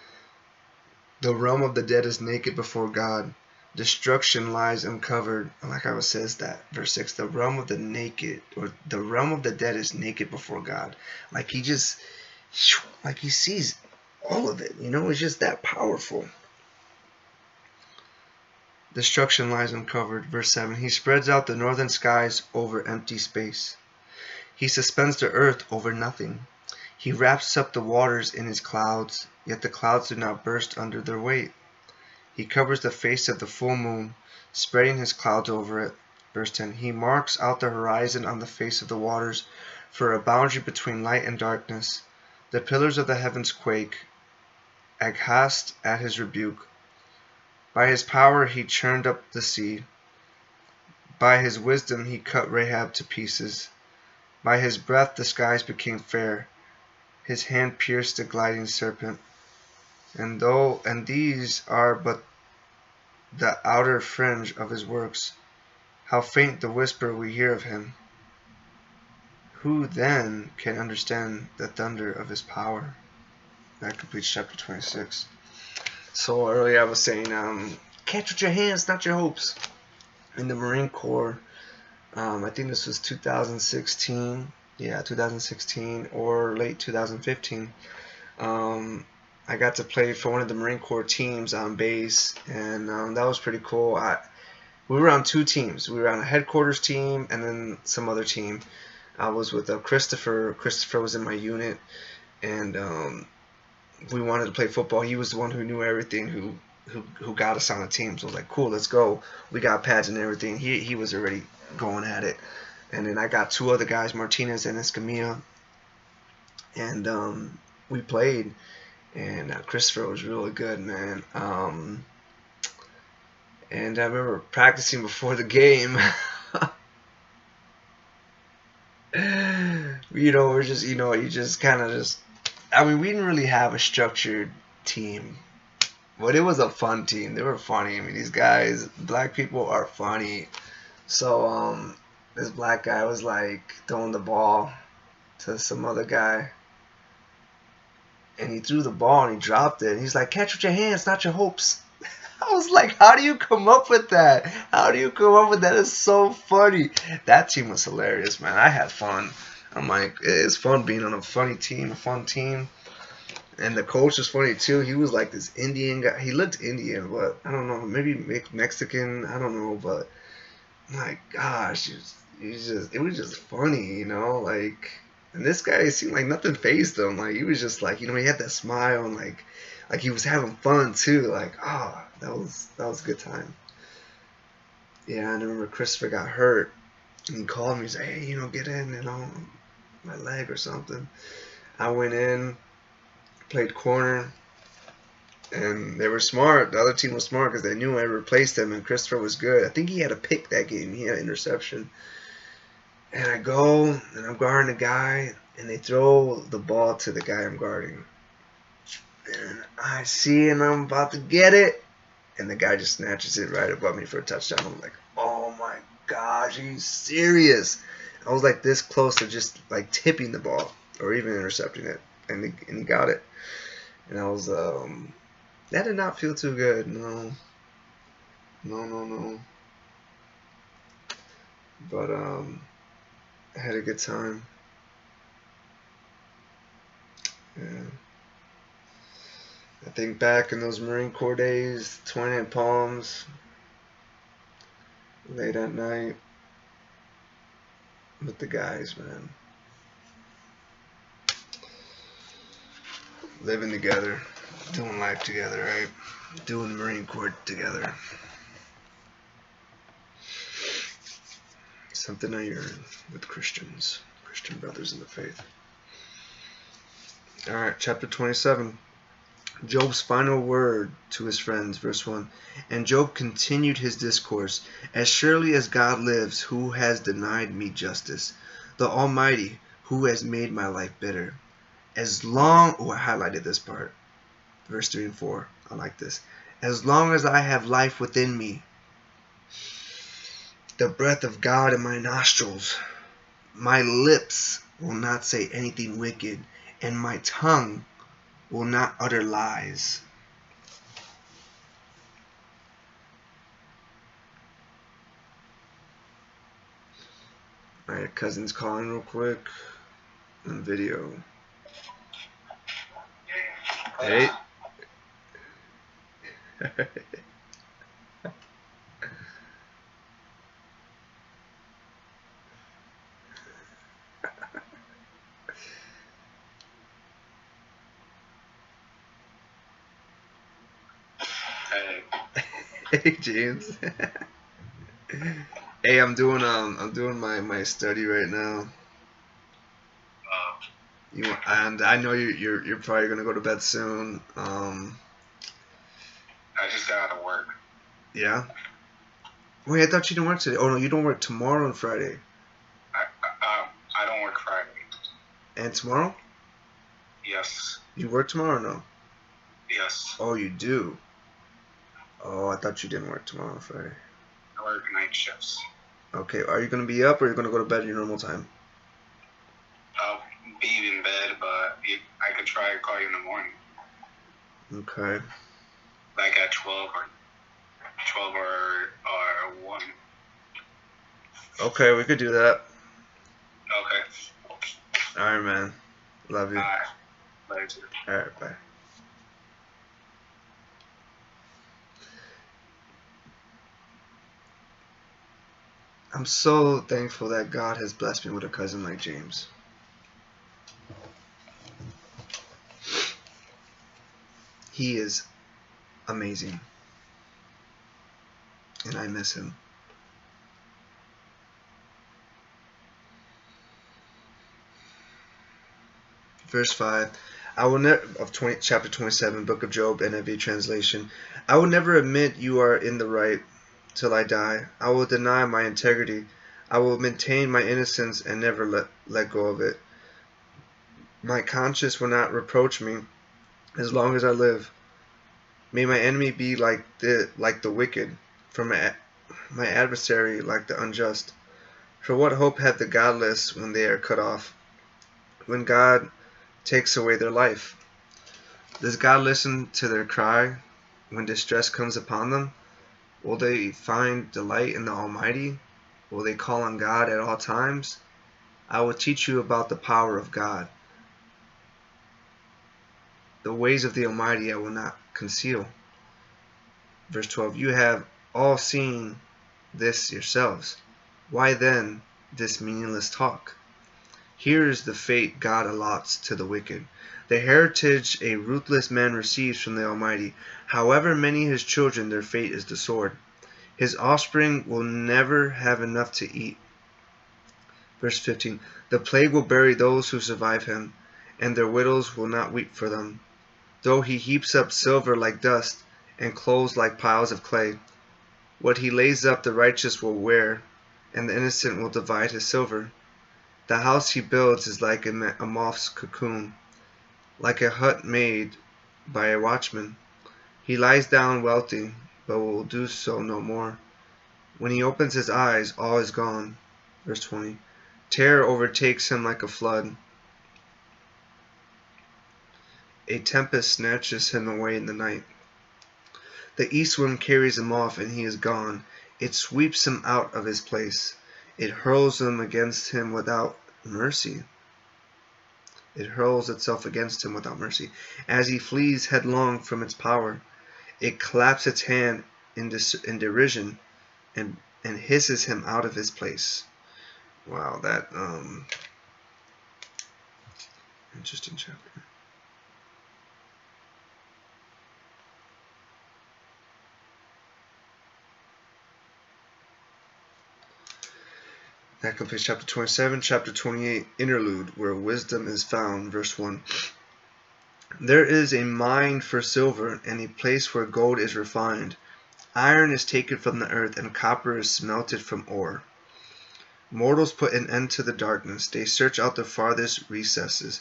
The realm of the dead is naked before God. Destruction lies uncovered. I like how it says that. Verse 6. The realm of the naked, or the realm of the dead is naked before God. Like he sees all of it. It's just that powerful. Destruction lies uncovered. Verse 7. He spreads out the northern skies over empty space. He suspends the earth over nothing. He wraps up the waters in his clouds, yet the clouds do not burst under their weight. He covers the face of the full moon, spreading his clouds over it. Verse 10. He marks out the horizon on the face of the waters for a boundary between light and darkness. The pillars of the heavens quake, aghast at his rebuke. By his power he churned up the sea. By his wisdom he cut Rahab to pieces. By his breath the skies became fair. His hand pierced the gliding serpent. And these are but the outer fringe of his works. How faint the whisper we hear of him. Who then can understand the thunder of his power? That completes chapter 26. So earlier I was saying, catch with your hands, not your hopes. In the Marine Corps, I think this was 2016. Yeah, 2016 or late 2015. I got to play for one of the Marine Corps teams on base, and that was pretty cool. We were on two teams. We were on a headquarters team and then some other team. I was with Christopher. Christopher was in my unit, and we wanted to play football. He was the one who knew everything, who got us on the team. So I was like, cool, let's go. We got pads and everything. He was already going at it. And then I got two other guys, Martinez and Escamilla, and we played. And Christopher was really good, man. And I remember practicing before the game. We're just, you just kind of just. I mean, we didn't really have a structured team, but it was a fun team. They were funny. I mean, these guys, black people, are funny. So, this black guy was like throwing the ball to some other guy, and he threw the ball and he dropped it. And he's like, "Catch with your hands, not your hopes." I was like, how do you come up with that? How do you come up with that? It's so funny. That team was hilarious, man. I had fun. I'm like, it's fun being on a funny team, a fun team. And the coach was funny too. He was like this Indian guy. He looked Indian, but I don't know, maybe Mexican. I don't know, but my gosh, it was just funny, like. And this guy seemed like nothing fazed him. Like he was just like, he had that smile and like he was having fun too. Like, that was a good time. Yeah, I remember Christopher got hurt and he called me. He said, "Hey, get in, my leg or something." I went in, played corner, and they were smart. The other team was smart because they knew I replaced him, and Christopher was good. I think he had a pick that game. He had an interception. And I go, and I'm guarding a guy, and they throw the ball to the guy I'm guarding. And I see, and I'm about to get it, and the guy just snatches it right above me for a touchdown. I'm like, oh my gosh, are you serious? I was like this close to just like tipping the ball or even intercepting it, and he got it. And I was, that did not feel too good. No. But I had a good time. Yeah. I think back in those Marine Corps days, 20 Palms, late at night with the guys, man. Living together, doing life together, right? Doing Marine Corps together. Something I yearn with Christian brothers in the faith. Alright, chapter 27. Job's final word to his friends, verse 1. And Job continued his discourse, "As surely as God lives, who has denied me justice, the Almighty, who has made my life bitter. As long," I highlighted this part, verse 3 and 4, I like this. "As long as I have life within me, the breath of God in my nostrils, my lips will not say anything wicked, and my tongue will not utter lies." Alright, cousin's calling real quick on video. Hey. Hey James. Hey, I'm doing my study right now. And I know you're probably gonna go to bed soon. I just got out of work. Yeah. Wait, I thought you didn't work today. Oh no, you don't work tomorrow and Friday. I don't work Friday. And tomorrow? Yes. You work tomorrow or no? Yes. Oh, you do. Oh, I thought you didn't work tomorrow and Friday. I work night shifts. Okay, are you gonna be up or are you gonna go to bed at your normal time? I'll be in bed, but I could try to call you in the morning. Okay. Like at 12 or 1. Okay, we could do that. Okay. Alright, man. Love you. Alright. Later. Alright, bye. I'm so thankful that God has blessed me with a cousin like James. He is amazing, and I miss him. Verse 5, I will never, chapter 27, book of Job, NIV translation. I will never admit you are in the right till I die. I will deny my integrity. I will maintain my innocence and never let go of it. My conscience will not reproach me as long as I live. May my enemy be like the wicked, for my adversary like the unjust. For what hope have the godless when they are cut off, when God takes away their life? Does God listen to their cry when distress comes upon them? Will they find delight in the Almighty? Will they call on God at all times? I will teach you about the power of God. The ways of the Almighty I will not conceal. Verse 12, you have all seen this yourselves. Why then this meaningless talk? Here is the fate God allots to the wicked, the heritage a ruthless man receives from the Almighty. However many his children, their fate is the sword. His offspring will never have enough to eat. Verse 15, the plague will bury those who survive him, and their widows will not weep for them. Though he heaps up silver like dust, and clothes like piles of clay, what he lays up the righteous will wear, and the innocent will divide his silver. The house he builds is like a moth's cocoon, like a hut made by a watchman. He lies down wealthy, but will do so no more. When he opens his eyes, all is gone. Verse 20. Terror overtakes him like a flood. A tempest snatches him away in the night. The east wind carries him off, and he is gone. It sweeps him out of his place. It hurls him against him without mercy. It hurls itself against him without mercy. As he flees headlong from its power, it claps its hand in derision and hisses him out of his place. Wow, that interesting chapter. That completes chapter 27. Chapter 28, interlude, where wisdom is found. Verse 1. There is a mine for silver, and a place where gold is refined. Iron is taken from the earth, and copper is smelted from ore. Mortals put an end to the darkness. They search out the farthest recesses.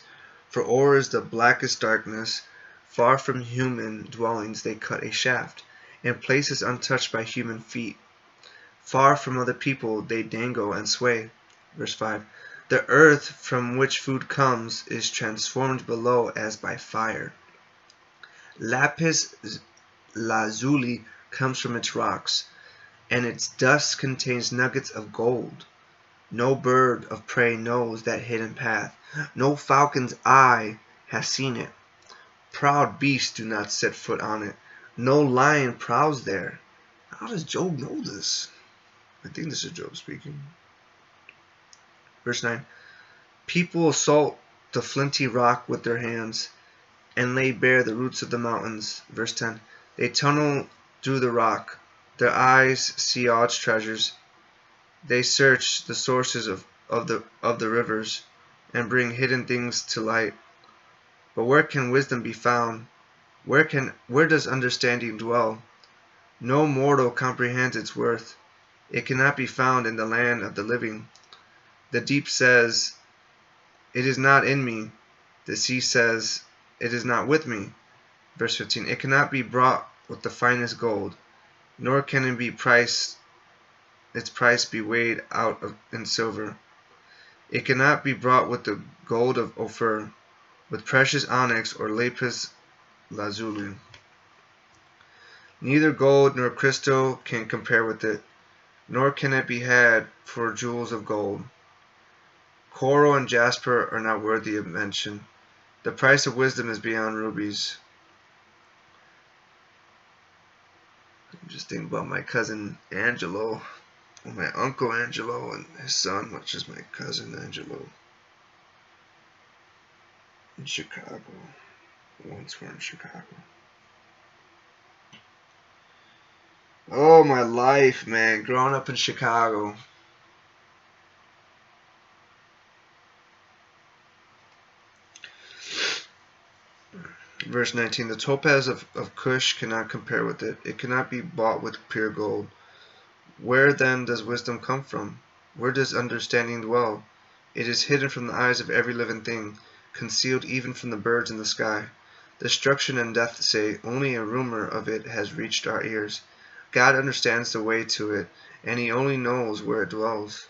For ore is the blackest darkness. Far from human dwellings they cut a shaft, in places untouched by human feet. Far from other people they dangle and sway. Verse 5. The earth from which food comes is transformed below as by fire. Lapis lazuli comes from its rocks, and its dust contains nuggets of gold. No bird of prey knows that hidden path. No falcon's eye has seen it. Proud beasts do not set foot on it. No lion prowls there. How does Job know this? I think this is Job speaking. Verse 9. People assault the flinty rock with their hands and lay bare the roots of the mountains. Verse 10. They tunnel through the rock. Their eyes see all its treasures. They search the sources of the rivers and bring hidden things to light. But where can wisdom be found? Where does understanding dwell? No mortal comprehends its worth. It cannot be found in the land of the living. The deep says, it is not in me. The sea says, it is not with me. Verse 15. It cannot be bought with the finest gold, nor can its price be weighed out in silver. It cannot be bought with the gold of Ophir, with precious onyx or lapis lazuli. Neither gold nor crystal can compare with it, nor can it be had for jewels of gold. Coral and jasper are not worthy of mention. The price of wisdom is beyond rubies. I'm just thinking about my cousin Angelo. my uncle Angelo and his son, which is my cousin Angelo, in Chicago. Once we're in Chicago. Oh, my life, man. Growing up in Chicago. Verse 19. The topaz of Cush cannot compare with it. It cannot be bought with pure gold. Where then does wisdom come from? Where does understanding dwell? It is hidden from the eyes of every living thing, concealed even from the birds in the sky. Destruction and death say, only a rumor of it has reached our ears. God understands the way to it, and he only knows where it dwells.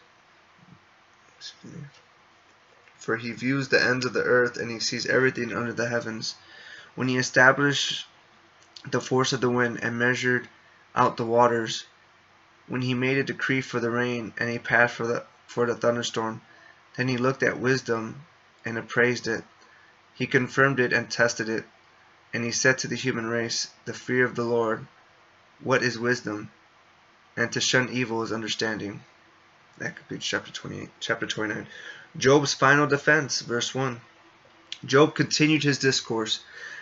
For he views the ends of the earth, and he sees everything under the heavens. When he established the force of the wind and measured out the waters, when he made a decree for the rain and a path for the thunderstorm, then he looked at wisdom and appraised it. He confirmed it and tested it. And he said to the human race, the fear of the Lord, what is wisdom? And to shun evil is understanding. That completes chapter 28. Chapter 29. Job's final defense, verse 1. Job continued his discourse.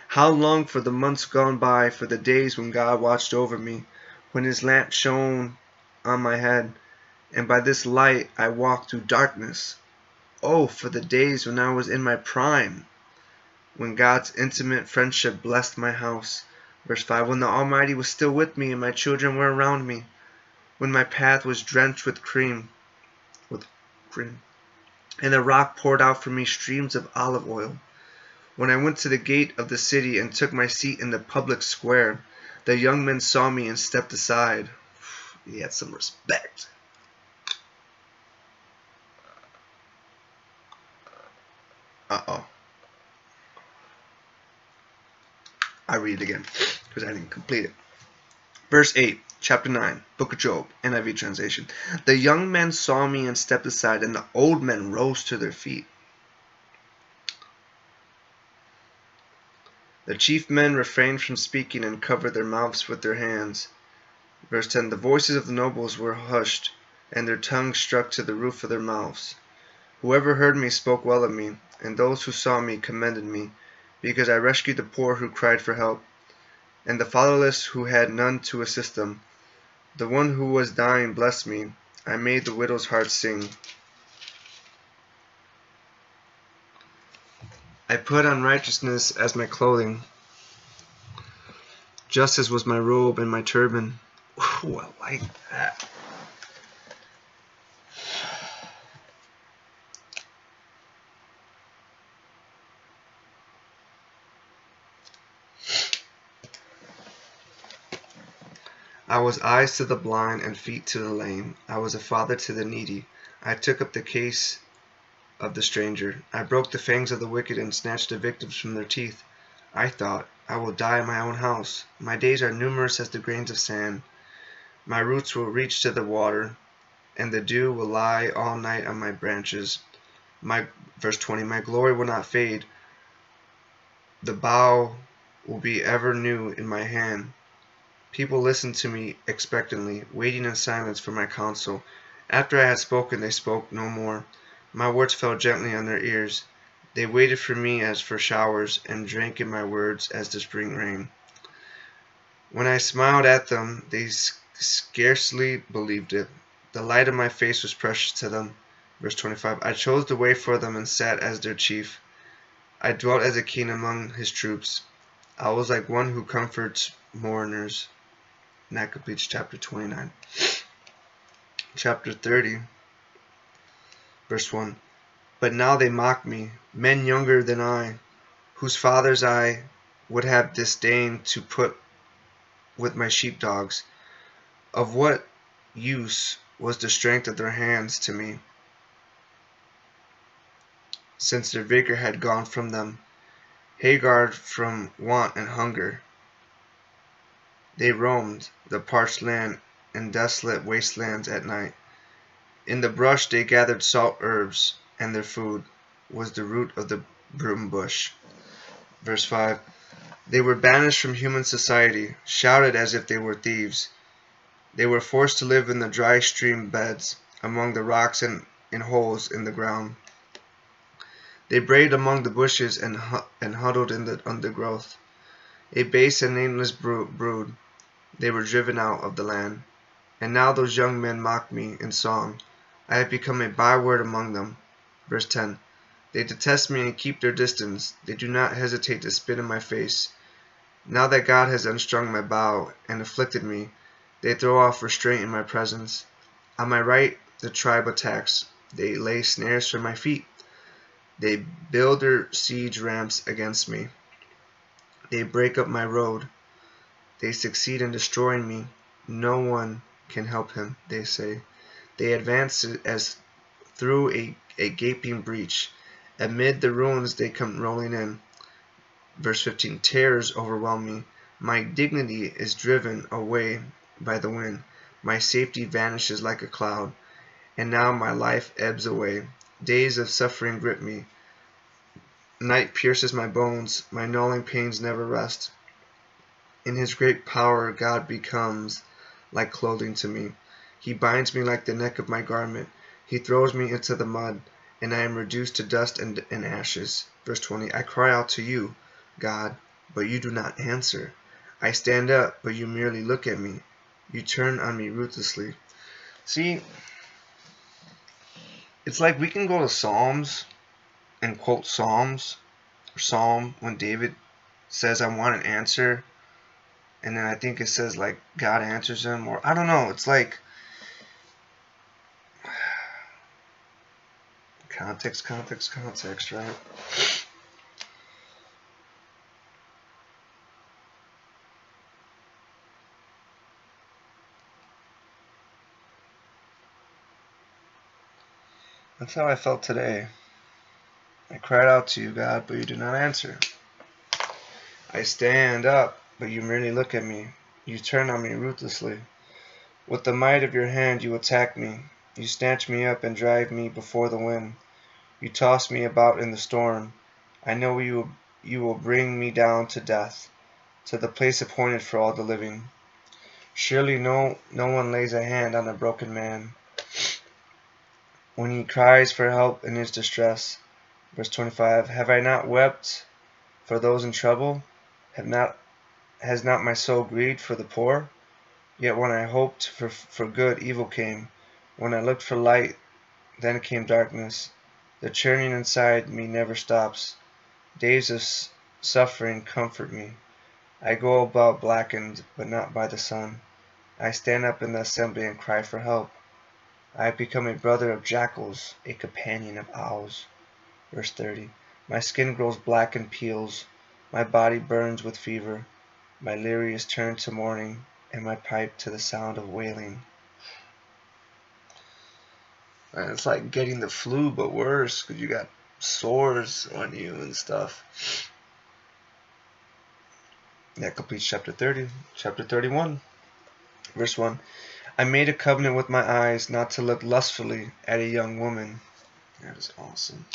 How long for the months gone by, for the days when God watched over me, when his lamp shone on my head, and by this light I walked through darkness. Oh, for the days when I was in my prime, when God's intimate friendship blessed my house. Verse 5. When the Almighty was still with me and my children were around me, when my path was drenched with cream, and the rock poured out for me streams of olive oil. When I went to the gate of the city and took my seat in the public square, the young men saw me and stepped aside. He had some respect. Uh-oh. I read it again because I didn't complete it. Verse 8, chapter 9, Book of Job, NIV translation. The young men saw me and stepped aside, and the old men rose to their feet. The chief men refrained from speaking and covered their mouths with their hands. Verse 10, the voices of the nobles were hushed, and their tongues struck to the roof of their mouths. Whoever heard me spoke well of me, and those who saw me commended me, because I rescued the poor who cried for help, and the fatherless who had none to assist them. The one who was dying blessed me. I made the widow's heart sing. I put on righteousness as my clothing. Justice was my robe and my turban. Ooh, I like that. I was eyes to the blind and feet to the lame. I was a father to the needy. I took up the case of the stranger. I broke the fangs of the wicked and snatched the victims from their teeth. I thought, I will die in my own house. My days are numerous as the grains of sand. My roots will reach to the water, and the dew will lie all night on my branches. Verse 20, my glory will not fade. The bow will be ever new in my hand. People listened to me expectantly, waiting in silence for my counsel. After I had spoken, they spoke no more. My words fell gently on their ears. They waited for me as for showers, and drank in my words as the spring rain. When I smiled at them, they scarcely believed it. The light of my face was precious to them. Verse 25, I chose the way for them and sat as their chief. I dwelt as a king among his troops. I was like one who comforts mourners. And that completes chapter 29. Chapter 30, verse 1. But now they mock me, men younger than I, whose fathers I would have disdained to put with my sheepdogs. Of what use was the strength of their hands to me, since their vigor had gone from them, haggard from want and hunger? They roamed the parched land and desolate wastelands at night. In the brush they gathered salt herbs, and their food was the root of the broom bush. Verse 5. They were banished from human society, shouted as if they were thieves. They were forced to live in the dry stream beds, among the rocks and in holes in the ground. They brayed among the bushes and huddled in the undergrowth. A base and nameless brood, they were driven out of the land. And now those young men mock me in song. I have become a byword among them. Verse 10. They detest me and keep their distance. They do not hesitate to spit in my face. Now that God has unstrung my bow and afflicted me, they throw off restraint in my presence. On my right, the tribe attacks. They lay snares for my feet. They build their siege ramps against me. They break up my road. They succeed in destroying me. No one can help him, they say. They advance as through a gaping breach. Amid the ruins they come rolling in. Verse 15. Terrors overwhelm me. My dignity is driven away by the wind. My safety vanishes like a cloud. And now my life ebbs away. Days of suffering grip me. Night pierces my bones. My gnawing pains never rest. In his great power God becomes like clothing to me. He binds me like the neck of my garment. He throws me into the mud, and I am reduced to dust and ashes. Verse 20. I cry out to you, God, but you do not answer. I stand up, but you merely look at me. You turn on me ruthlessly. See, it's like we can go to Psalms and quote Psalms or Psalm when David says, I want an answer. And then I think it says like God answers him, or I don't know. It's like context, right? That's how I felt today. I cried out to you, God, but you did not answer. I stand up, but you merely look at me. You turn on me ruthlessly. With the might of your hand you attack me. You snatch me up and drive me before the wind. You toss me about in the storm. I know you will bring me down to death, to the place appointed for all the living. Surely no one lays a hand on a broken man when he cries for help in his distress. Verse 25. Have I not wept for those in trouble? Has not my soul grieved for the poor? Yet when I hoped for good, evil came. When I looked for light, then came darkness. The churning inside me never stops. Days of suffering comfort me. I go about blackened, but not by the sun. I stand up in the assembly and cry for help. I have become a brother of jackals, a companion of owls. Verse 30. My skin grows black and peels. My body burns with fever. My lyre is turned to mourning, and my pipe to the sound of wailing. And it's like getting the flu, but worse, because you got sores on you and stuff. That completes chapter 30. Chapter 31, verse 1. I made a covenant with my eyes not to look lustfully at a young woman. That is awesome.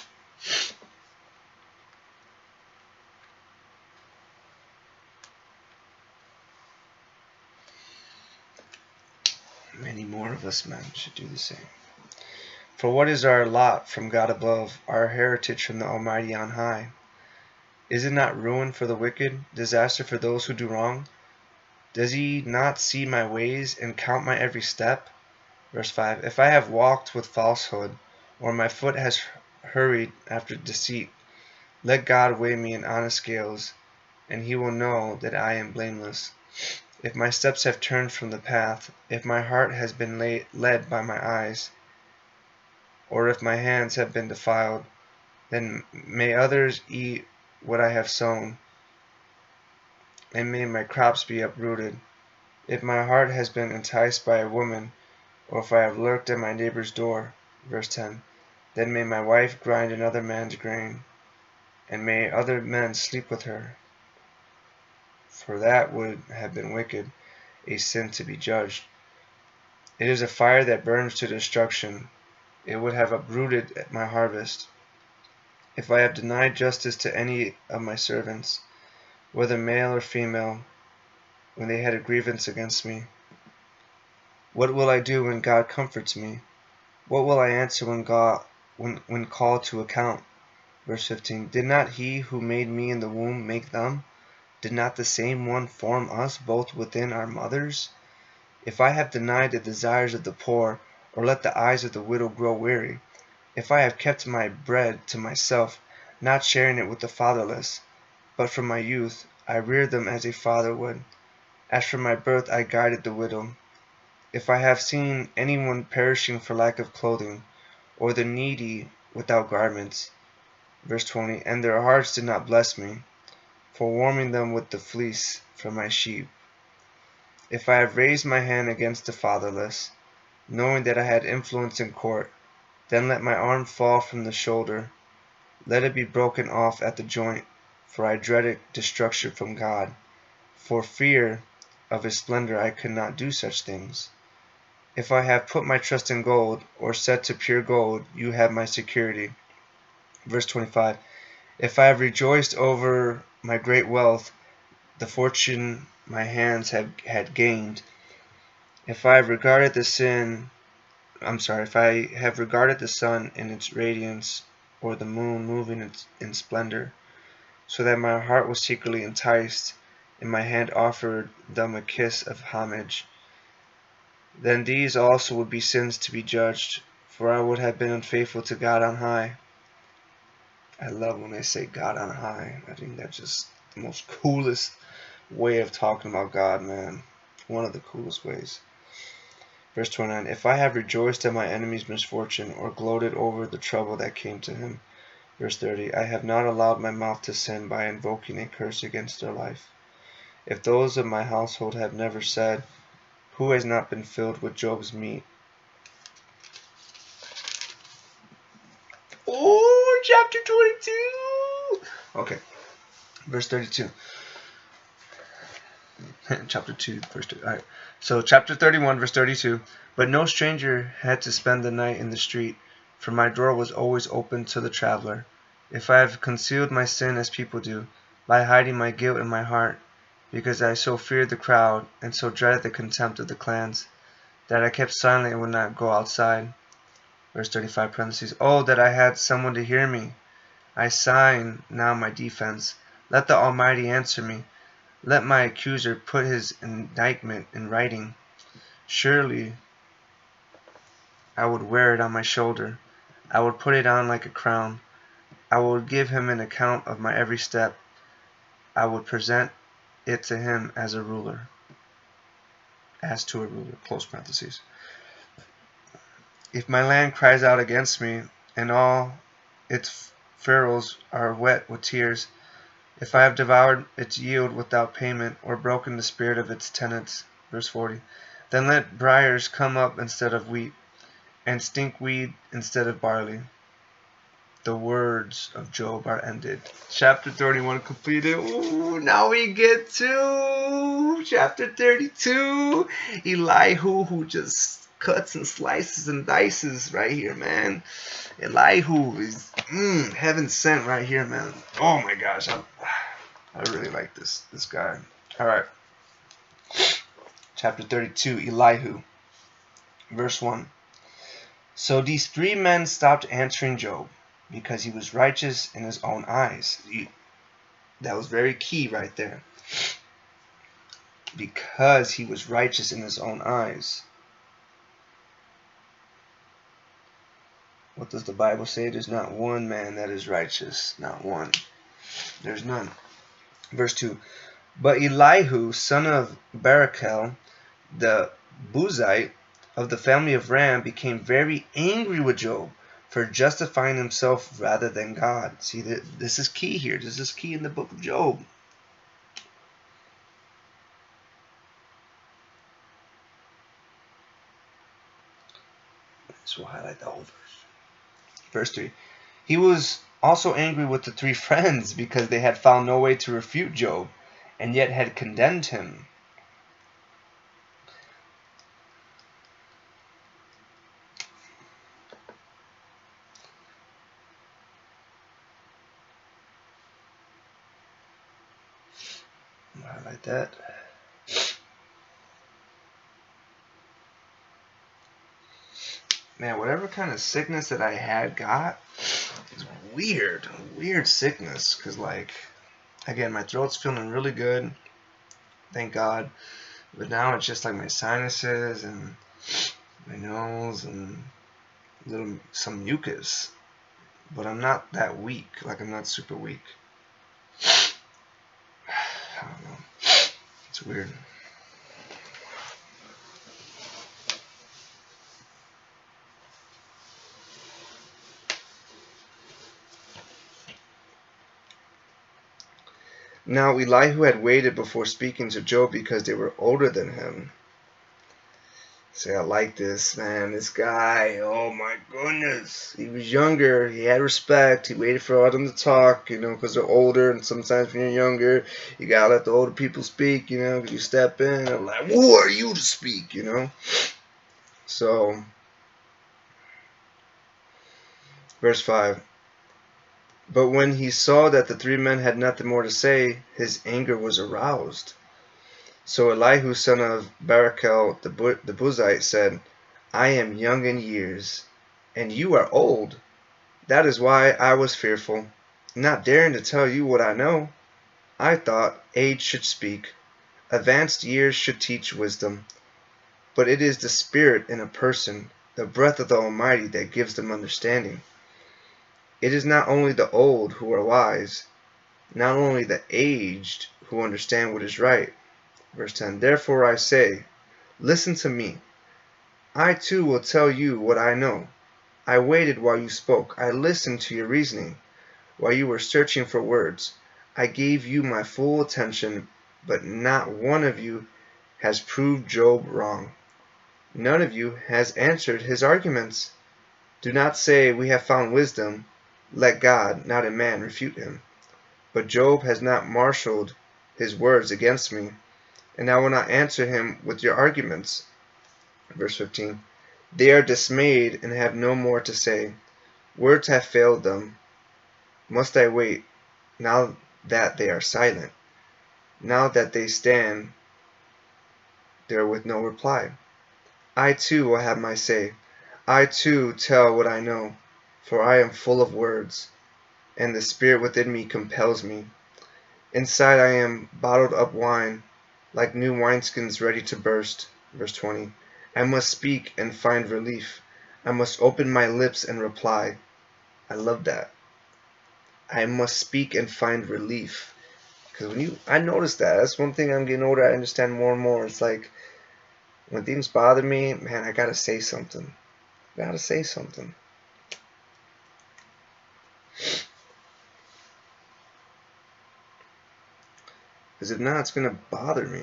Many more of us men should do the same. For what is our lot from God above, our heritage from the Almighty on high? Is it not ruin for the wicked, disaster for those who do wrong? Does he not see my ways and count my every step? Verse 5. If I have walked with falsehood, or my foot has hurried after deceit, let God weigh me in honest scales, and he will know that I am blameless. If my steps have turned from the path, if my heart has been led by my eyes, or if my hands have been defiled, then may others eat what I have sown, and may my crops be uprooted. If my heart has been enticed by a woman, or if I have lurked at my neighbor's door, verse 10, then may my wife grind another man's grain, and may other men sleep with her. For that would have been wicked, a sin to be judged. It is a fire that burns to destruction. It would have uprooted my harvest. If I have denied justice to any of my servants, whether male or female, when they had a grievance against me, What will I do when God comforts me? What will I answer when called to account? Verse 15. Did not he who made me in the womb make them? Did not the same one form us both within our mothers? If I have denied the desires of the poor, or let the eyes of the widow grow weary, if I have kept my bread to myself, not sharing it with the fatherless, but from my youth I reared them as a father would, as from my birth I guided the widow, if I have seen anyone perishing for lack of clothing, or the needy without garments. Verse 20. And their hearts did not bless me, for warming them with the fleece from my sheep. If I have raised my hand against the fatherless, knowing that I had influence in court, then let my arm fall from the shoulder, let it be broken off at the joint, for I dreaded destruction from God. For fear of his splendor I could not do such things. If I have put my trust in gold, or said to pure gold, you have my security. Verse 25. If I have rejoiced over my great wealth, the fortune my hands had gained, if I have regarded if I have regarded the sun in its radiance, or the moon moving in splendor, so that my heart was secretly enticed, and my hand offered them a kiss of homage, then these also would be sins to be judged, for I would have been unfaithful to God on high. I love when they say God on high. I think that's just the most coolest way of talking about God, man. One of the coolest ways. Verse 29. If I have rejoiced at my enemy's misfortune, or gloated over the trouble that came to him. Verse 30. I have not allowed my mouth to sin by invoking a curse against their life. If those of my household have never said, who has not been filled with Job's meat? Oh, chapter 22! Okay, verse 32. Chapter 2, verse 2. Alright, so chapter 31, verse 32. But no stranger had to spend the night in the street, for my door was always open to the traveler. If I have concealed my sin as people do, by hiding my guilt in my heart, because I so feared the crowd, and so dreaded the contempt of the clans, that I kept silent and would not go outside. Verse 35, parentheses. Oh, that I had someone to hear me! I sign now my defense. Let the Almighty answer me. Let my accuser put his indictment in writing. Surely I would wear it on my shoulder. I would put it on like a crown. I would give him an account of my every step. I would present it to him as a ruler. As to a ruler. Close parentheses. If my land cries out against me, and all its furrows are wet with tears, if I have devoured its yield without payment, or broken the spirit of its tenants. Verse 40. Then let briars come up instead of wheat, and stinkweed instead of barley. The words of Job are ended. Chapter 31 completed. Ooh, now we get to chapter 32. Elihu, who just cuts and slices and dices right here, man. Elihu is heaven sent right here, man. Oh my gosh, I really like this guy. All right. Chapter 32, Elihu. Verse 1. So these three men stopped answering Job, because he was righteous in his own eyes. That was very key right there. Because he was righteous in his own eyes. What does the Bible say? There's not one man that is righteous. Not one. There's none. Verse 2. But Elihu, son of Barachel, the Buzite of the family of Ram, became very angry with Job for justifying himself rather than God. See, this is key here. This is key in the book of Job. So we'll highlight the whole verse. Verse 3. He was also angry with the three friends because they had found no way to refute Job, and yet had condemned him. I'll highlight that. man, whatever kind of sickness that I had got is weird sickness. Cause like, again, my throat's feeling really good, thank God. But now it's just like my sinuses and my nose and some mucus. But I'm not that weak. Like I'm not super weak. I don't know. It's weird. Now Elihu had waited before speaking to Job because they were older than him. Say, I like this, man. This guy, oh my goodness. He was younger. He had respect. He waited for all of them to talk, because they're older. And sometimes when you're younger, you gotta let the older people speak, because you step in and like, who are you to speak, So, verse 5. But when he saw that the 3 men had nothing more to say, his anger was aroused. So Elihu son of Barachel the Buzite said, I am young in years, and you are old. That is why I was fearful, not daring to tell you what I know. I thought age should speak, advanced years should teach wisdom. But it is the Spirit in a person, the breath of the Almighty, that gives them understanding. It is not only the old who are wise, not only the aged who understand what is right. Verse 10, therefore I say, listen to me. I too will tell you what I know. I waited while you spoke. I listened to your reasoning while you were searching for words. I gave you my full attention, but not one of you has proved Job wrong. None of you has answered his arguments. Do not say, we have found wisdom. Let God, not a man, refute him. But Job has not marshaled his words against me, and I will not answer him with your arguments. Verse 15. They are dismayed and have no more to say. Words have failed them. Must I wait, now that they are silent? Now that they stand there with no reply? I too will have my say. I too tell what I know, for I am full of words, and the spirit within me compels me. Inside I am bottled up wine, like new wineskins ready to burst. Verse 20. I must speak and find relief. I must open my lips and reply. I love that. I must speak and find relief. Because I noticed that. That's one thing I'm getting older. I understand more and more. It's like when things bother me, man, I gotta say something. Gotta say something. Because if not, it's gonna bother me.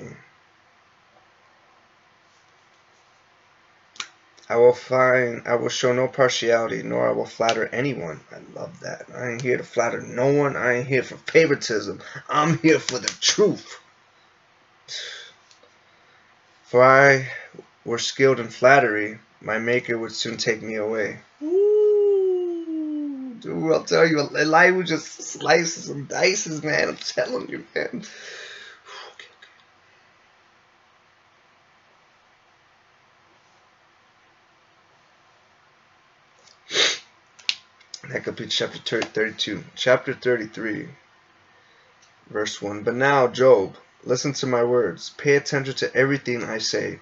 I will show no partiality, nor I will flatter anyone. I love that. I ain't here to flatter no one. I ain't here for favoritism. I'm here for the truth. For I were skilled in flattery, my maker would soon take me away. Ooh, dude, I'll tell you, Elihu just slices and dices, man. I'm telling you, man. That completes chapter 32. Chapter 33, verse 1. But now, Job, listen to my words. Pay attention to everything I say.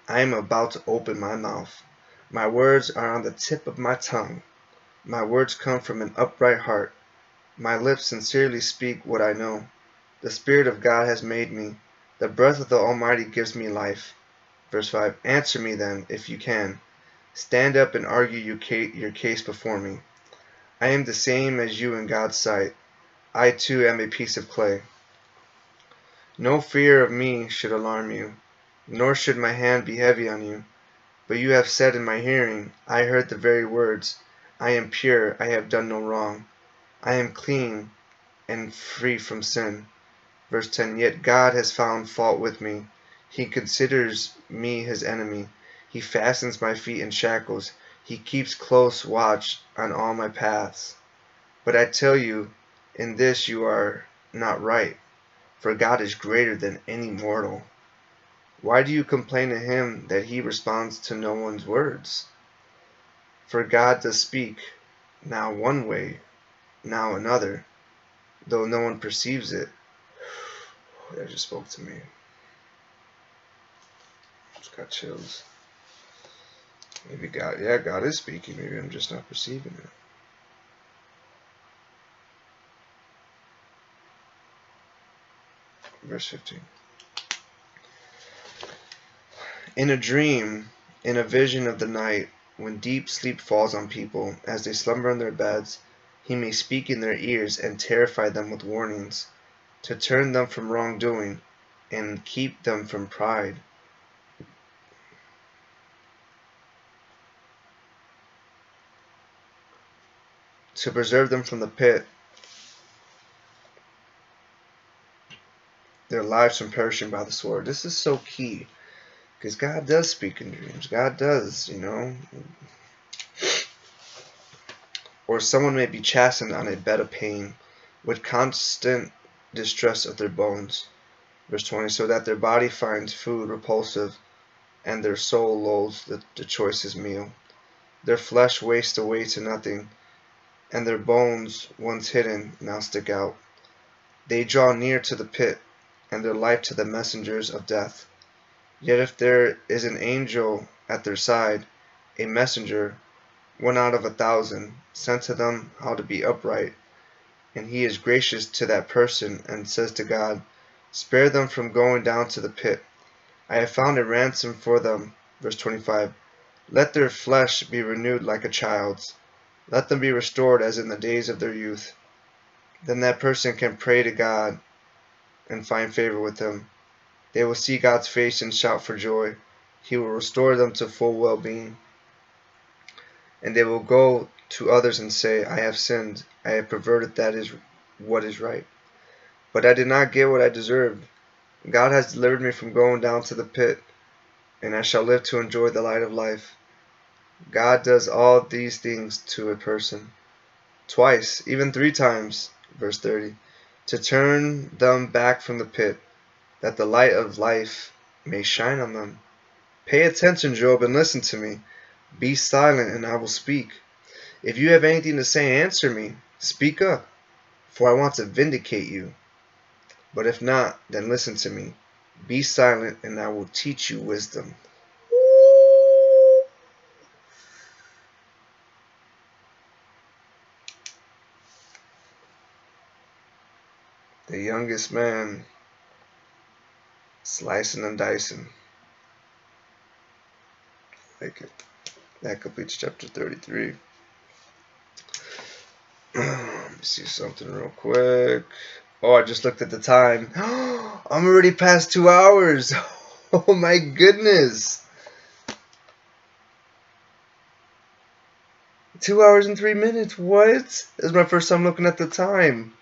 I am about to open my mouth. My words are on the tip of my tongue. My words come from an upright heart. My lips sincerely speak what I know. The Spirit of God has made me. The breath of the Almighty gives me life. Verse 5. Answer me then, if you can. Stand up and argue your case before me. I am the same as you in God's sight. I too am a piece of clay. No fear of me should alarm you, nor should my hand be heavy on you. But you have said in my hearing, I heard the very words, I am pure, I have done no wrong. I am clean and free from sin. Verse 10, yet God has found fault with me. He considers me his enemy. He fastens my feet in shackles. He keeps close watch on all my paths. But I tell you, in this you are not right, for God is greater than any mortal. Why do you complain to him that he responds to no one's words? For God does speak, now one way, now another, though no one perceives it. That just spoke to me. Just got chills. Maybe God, yeah, God is speaking. Maybe I'm just not perceiving it. Verse 15. In a dream, in a vision of the night, when deep sleep falls on people, as they slumber in their beds, he may speak in their ears and terrify them with warnings, to turn them from wrongdoing and keep them from pride. To preserve them from the pit, their lives from perishing by the sword. This is so key, because God does speak in dreams. God does, Or someone may be chastened on a bed of pain, with constant distress of their bones. Verse 20, so that their body finds food repulsive, and their soul loathes the choicest meal. Their flesh wastes away to nothing, and their bones, once hidden, now stick out. They draw near to the pit, and their life to the messengers of death. Yet if there is an angel at their side, a messenger, one out of 1,000, sent to them how to be upright, and he is gracious to that person, and says to God, spare them from going down to the pit. I have found a ransom for them. Verse 25. Let their flesh be renewed like a child's. Let them be restored as in the days of their youth. Then that person can pray to God and find favor with him. They will see God's face and shout for joy. He will restore them to full well-being. And they will go to others and say, I have sinned. I have perverted that is what is right. But I did not get what I deserved. God has delivered me from going down to the pit, and I shall live to enjoy the light of life. God does all these things to a person. Twice, even 3 times, verse 30, to turn them back from the pit, that the light of life may shine on them. Pay attention, Job, and listen to me. Be silent, and I will speak. If you have anything to say, answer me. Speak up, for I want to vindicate you. But if not, then listen to me. Be silent, and I will teach you wisdom. The youngest man, slicing and dicing. Like it. That completes chapter 33. Let me see something real quick. Oh, I just looked at the time. I'm already past 2 hours. Oh my goodness. 2 hours and 3 minutes. What? This is my first time looking at the time.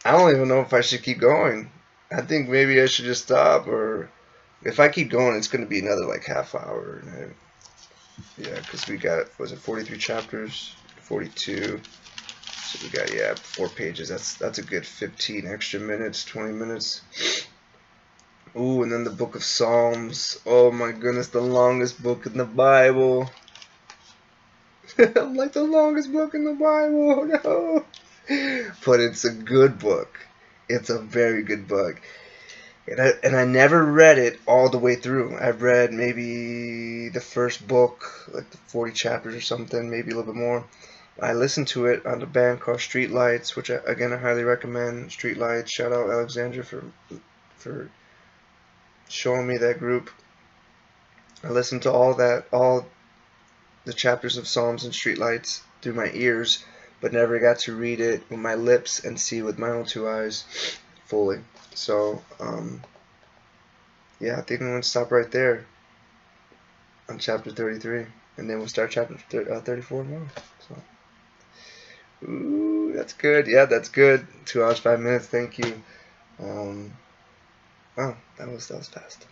I don't even know if I should keep going. I think maybe I should just stop, or if I keep going, it's going to be another like half hour. Yeah, because we got, was it 43 chapters? 42. So we got, yeah, 4 pages. That's a good 15 extra minutes, 20 minutes. Ooh, and then the book of Psalms. Oh my goodness, the longest book in the Bible. I'm like, the longest book in the Bible. No. But it's a good book. It's a very good book. And I never read it all the way through. I've read maybe the first book, like the 40 chapters or something, maybe a little bit more. I listened to it on a band called Streetlights, which I highly recommend. Streetlights, shout out Alexandra for showing me that group. I listened to all the chapters of Psalms and Streetlights through my ears, but never got to read it with my lips and see with my own 2 eyes fully. So, yeah, I think I'm going to stop right there on chapter 33, and then we'll start chapter 34 tomorrow. So, ooh, that's good. Yeah, that's good. 2 hours, 5 minutes. Thank you. Wow, that was fast.